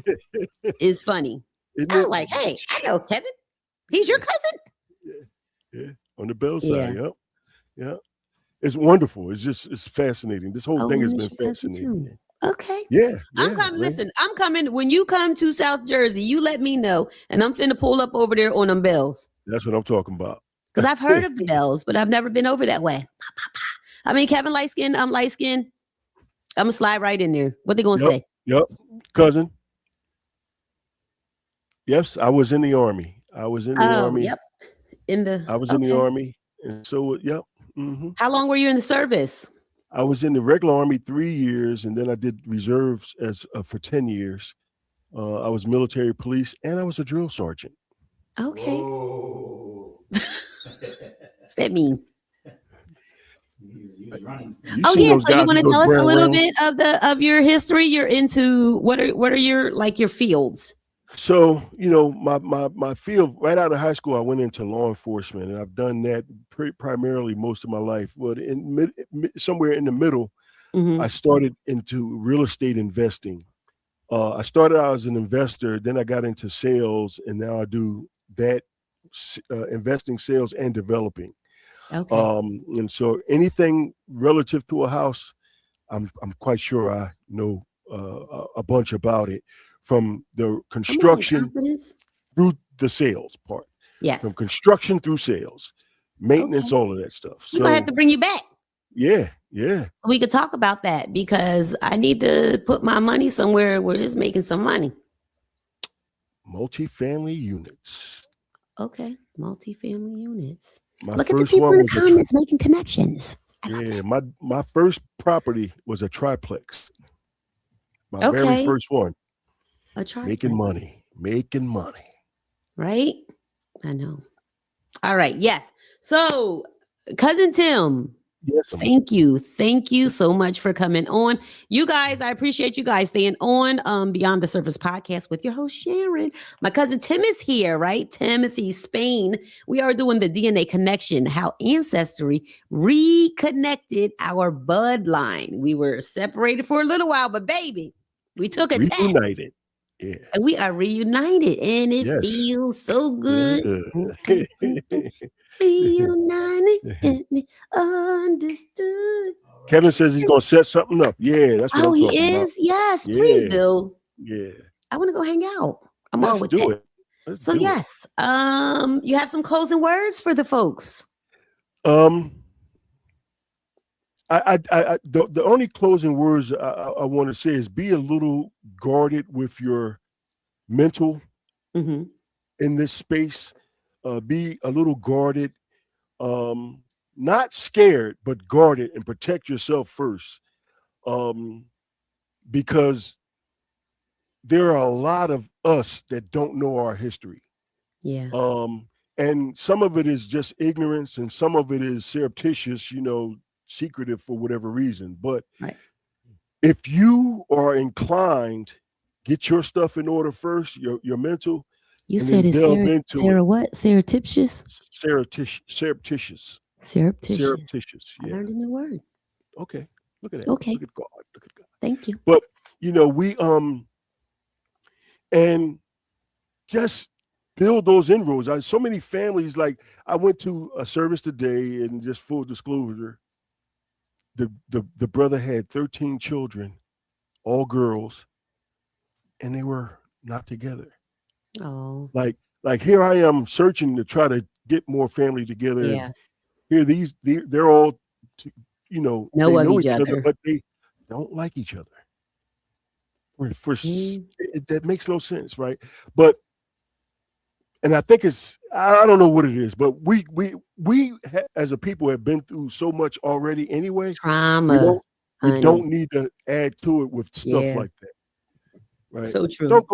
is funny. I was like, hey, I know Kevin. He's your cousin? Yeah. On the Bell side. Yep. Yeah. It's wonderful. It's fascinating. This whole thing has been fascinating. Okay. Yeah. I'm coming. Listen, I'm coming. When you come to South Jersey, you let me know, and I'm finna pull up over there on them Bells. That's what I'm talking about. Because I've heard of the Bells, but I've never been over that way. I mean, Kevin light skin, I'm light skin. I'm gonna slide right in there. What they gonna say? Yep, cousin. Yes, I was in the Army. I was in the Army. Yep. I was in the Army, and so yep. How long were you in the service? I was in the regular Army 3 years, and then I did reserves for 10 years. I was military police, and I was a drill sergeant. Okay. What's that mean? So you want to tell us a little bit of your history? You're into what are your fields? So, my field right out of high school, I went into law enforcement, and I've done that primarily most of my life. But somewhere in the middle, I started into real estate investing. I started out as an investor, then I got into sales, and now I do that, investing, sales, and developing. Okay. And so anything relative to a house, I'm quite sure I know a bunch about it, from the construction through the sales part. Yes. From construction through sales, maintenance, all of that stuff. We're gonna have to bring you back. Yeah. We could talk about that, because I need to put my money somewhere where it's making some money. multifamily units. Okay, multifamily units. My Look at the first people one in the was a comments making connections. yeah. My first property was a triplex. My very Okay, first one. a triplex. Making money. Right? I know. All right. Yes. So, Cousin Tim, Yes, thank you so much for coming on. You guys, I appreciate you guys staying on Beyond the Surface podcast with your host Sharene. My cousin Tim is here, right? Timothy Spain. We are doing the DNA connection, how Ancestry reconnected our bloodline. We were separated for a little while, but baby, we took a test. reunited. Yeah. And we are reunited, and it Yes. feels so good. Yeah. Reunited and understood. Kevin says he's gonna set something up. Yeah, that's what I'm He talking about. is? Yes, please Yeah. do. Yeah. I want to go hang out. I'm all Let's with do that. it. Let's So do it. yes, you have some closing words for the folks. The only closing words I want to say is be a little guarded with your mental Mm-hmm. in this space. Be a little guarded, not scared, but guarded, and protect yourself first. Because there are a lot of us that don't know our history. Yeah. And some of it is just ignorance, and some of it is surreptitious, secretive for whatever reason. But Right. if you are inclined, get your stuff in order first, your mental. You and said then it's delve into Sarah what? Surreptitious? Surreptitious. Surreptitious. I Yeah. learned a new word. Okay. Look at that. Okay. Look at God. Look at God. Thank you. But we and just build those inroads. So many families, like I went to a service today, and just full disclosure, the brother had 13 children, all girls, and they were not together. Oh. Like here I am searching to try to get more family together. Yeah. And here they're all they Know know each each other, other. but they don't like each other. That makes no sense, right? But and I think I don't know what it is, but we as a people have been through so much already anyway. Trauma. We don't need to add to it with stuff Yeah. like that. Right. So true. Don't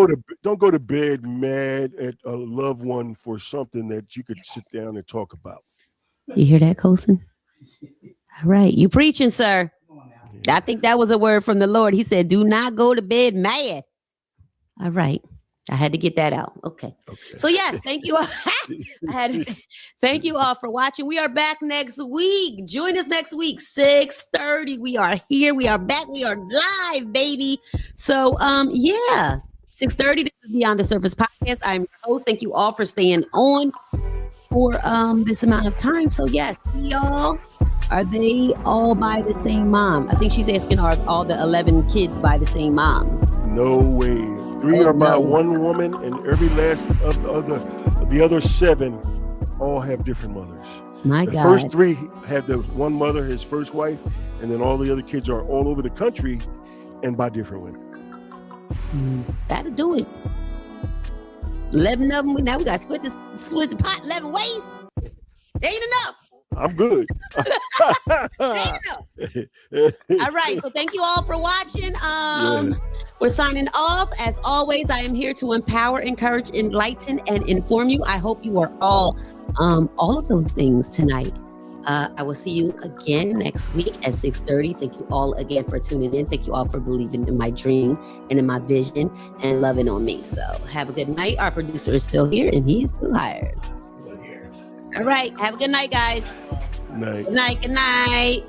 go to bed mad at a loved one for something that you could sit down and talk about. You hear that, Colson? All right. You preaching, sir. I think that was a word from the Lord. He said, do not go to bed mad. All right. I had to get that out. Okay. So yes, thank you all. Thank you all for watching. We are back next week. Join us next week, 6:30. We are here. We are back. We are live, baby. So 6:30. This is Beyond the Surface podcast. I'm your host. Thank you all for staying on for this amount of time. So yes, y'all. Are they all by the same mom? I think she's asking, are all the 11 kids by the same mom? No way. 3 are by one woman, and every last of the other 7 all have different mothers. My The God. first 3 have the one mother, his first wife, and then all the other kids are all over the country and by different women. That'll do it. 11 of them. Now we got to split the pot 11 ways. Ain't enough. I'm good. Ain't enough. All right. So thank you all for watching. We're signing off. As always, I am here to empower, encourage, enlighten, and inform you. I hope you are all of those things tonight. I will see you again next week at 6:30. Thank you all again for tuning in. Thank you all for believing in my dream and in my vision and loving on me. So have a good night. Our producer is still here and he's still hired. All right. Have a good night, guys. Night. Good night. Good night.